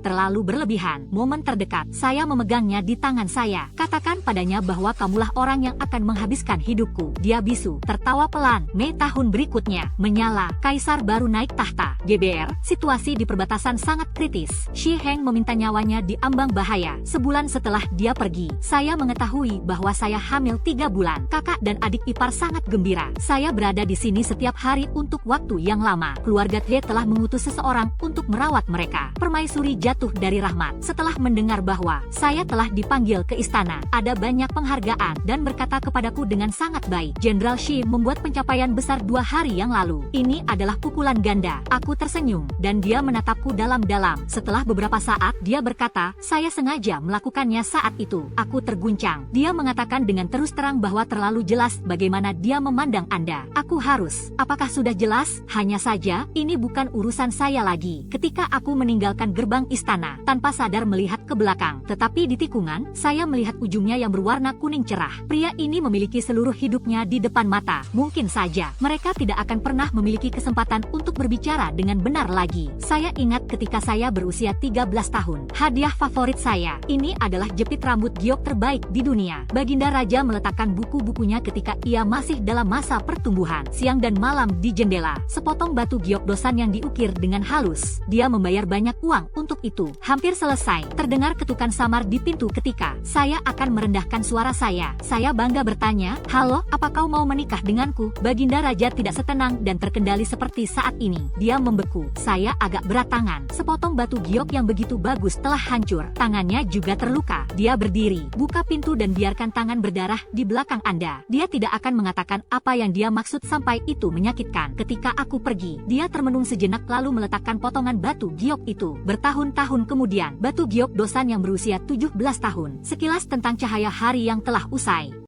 terlalu berlebihan. Momen terdekat, saya memegangnya di tangan saya. Katakan padanya bahwa kamulah orang yang akan menghabiskan hidupku. Dia bisu, tertawa pelan. Mei tahun berikutnya, menyala. Kaisar baru naik tahta. GBR, situasi di perbatasan sangat kritis. Xie Heng meminta nyawanya di ambang bahaya. Sebulan setelah dia pergi, saya mengetahui bahwa saya hamil 3 bulan. Kakak dan adik ipar sangat gembira. Saya berada di sini setiap hari untuk waktu yang lama. Keluarga He telah mengutus seseorang untuk merawat mereka. Permaisuri jatuh dari rahmat. Setelah mendengar bahwa saya telah dipanggil ke istana, ada banyak penghargaan dan berkata kepadaku dengan sangat baik. Jenderal Shi membuat pencapaian besar 2 hari yang lalu. Ini adalah pukulan ganda. Aku tersenyum, dan dia menatapku dalam-dalam. Setelah beberapa saat, dia berkata, saya sengaja melakukannya saat itu. Aku terguncang. Dia mengatakan dengan terus terang bahwa terlalu jelas bagaimana dia memandang Anda. Aku harus. Apakah sudah jelas? Hanya saja, ini bukan urusan saya lagi. Ketika aku meninggalkan gerbang istana, tanpa sadar melihat ke belakang, tetapi di tikungan, saya melihat ujungnya yang berwarna kuning cerah. Pria ini memiliki seluruh hidupnya di depan mata. Mungkin saja, mereka tidak akan pernah memiliki kesempatan untuk berbicara dengan benar lagi. Saya ingat ketika saya berusia 13 tahun. Hadiah favorit saya. Ini adalah jepit rambut giok terbaik di dunia. Baginda Raja meletakkan buku-bukunya ketika ia masih dalam masa pertumbuhan. Siang dan malam di jendela, sepotong batu giok dosan yang diukir dengan halus. Dia membayar banyak uang untuk itu. Hampir selesai. Terdengar ketukan samar di pintu ketika saya akan merendahkan suara saya. Saya bangga bertanya, halo, apa kau mau menikah denganku? Baginda Raja tidak setenang dan terkendali seperti saat ini. Dia membeku. Saya agak berat tangan. Sepotong batu giok yang begitu bagus telah hancur. Tangannya juga terluka. Dia berdiri, buka pintu dan biarkan tangan berdarah di belakang Anda. Dia tidak akan mengatakan apa yang dia maksud sampai itu menyakitkan. Ketika aku pergi, dia termenung sejenak lalu meletakkan potongan batu giok itu. Bertahun-tahun kemudian, batu giok dosan yang berusia 17 tahun. Sekilas tentang cahaya hari yang telah usai.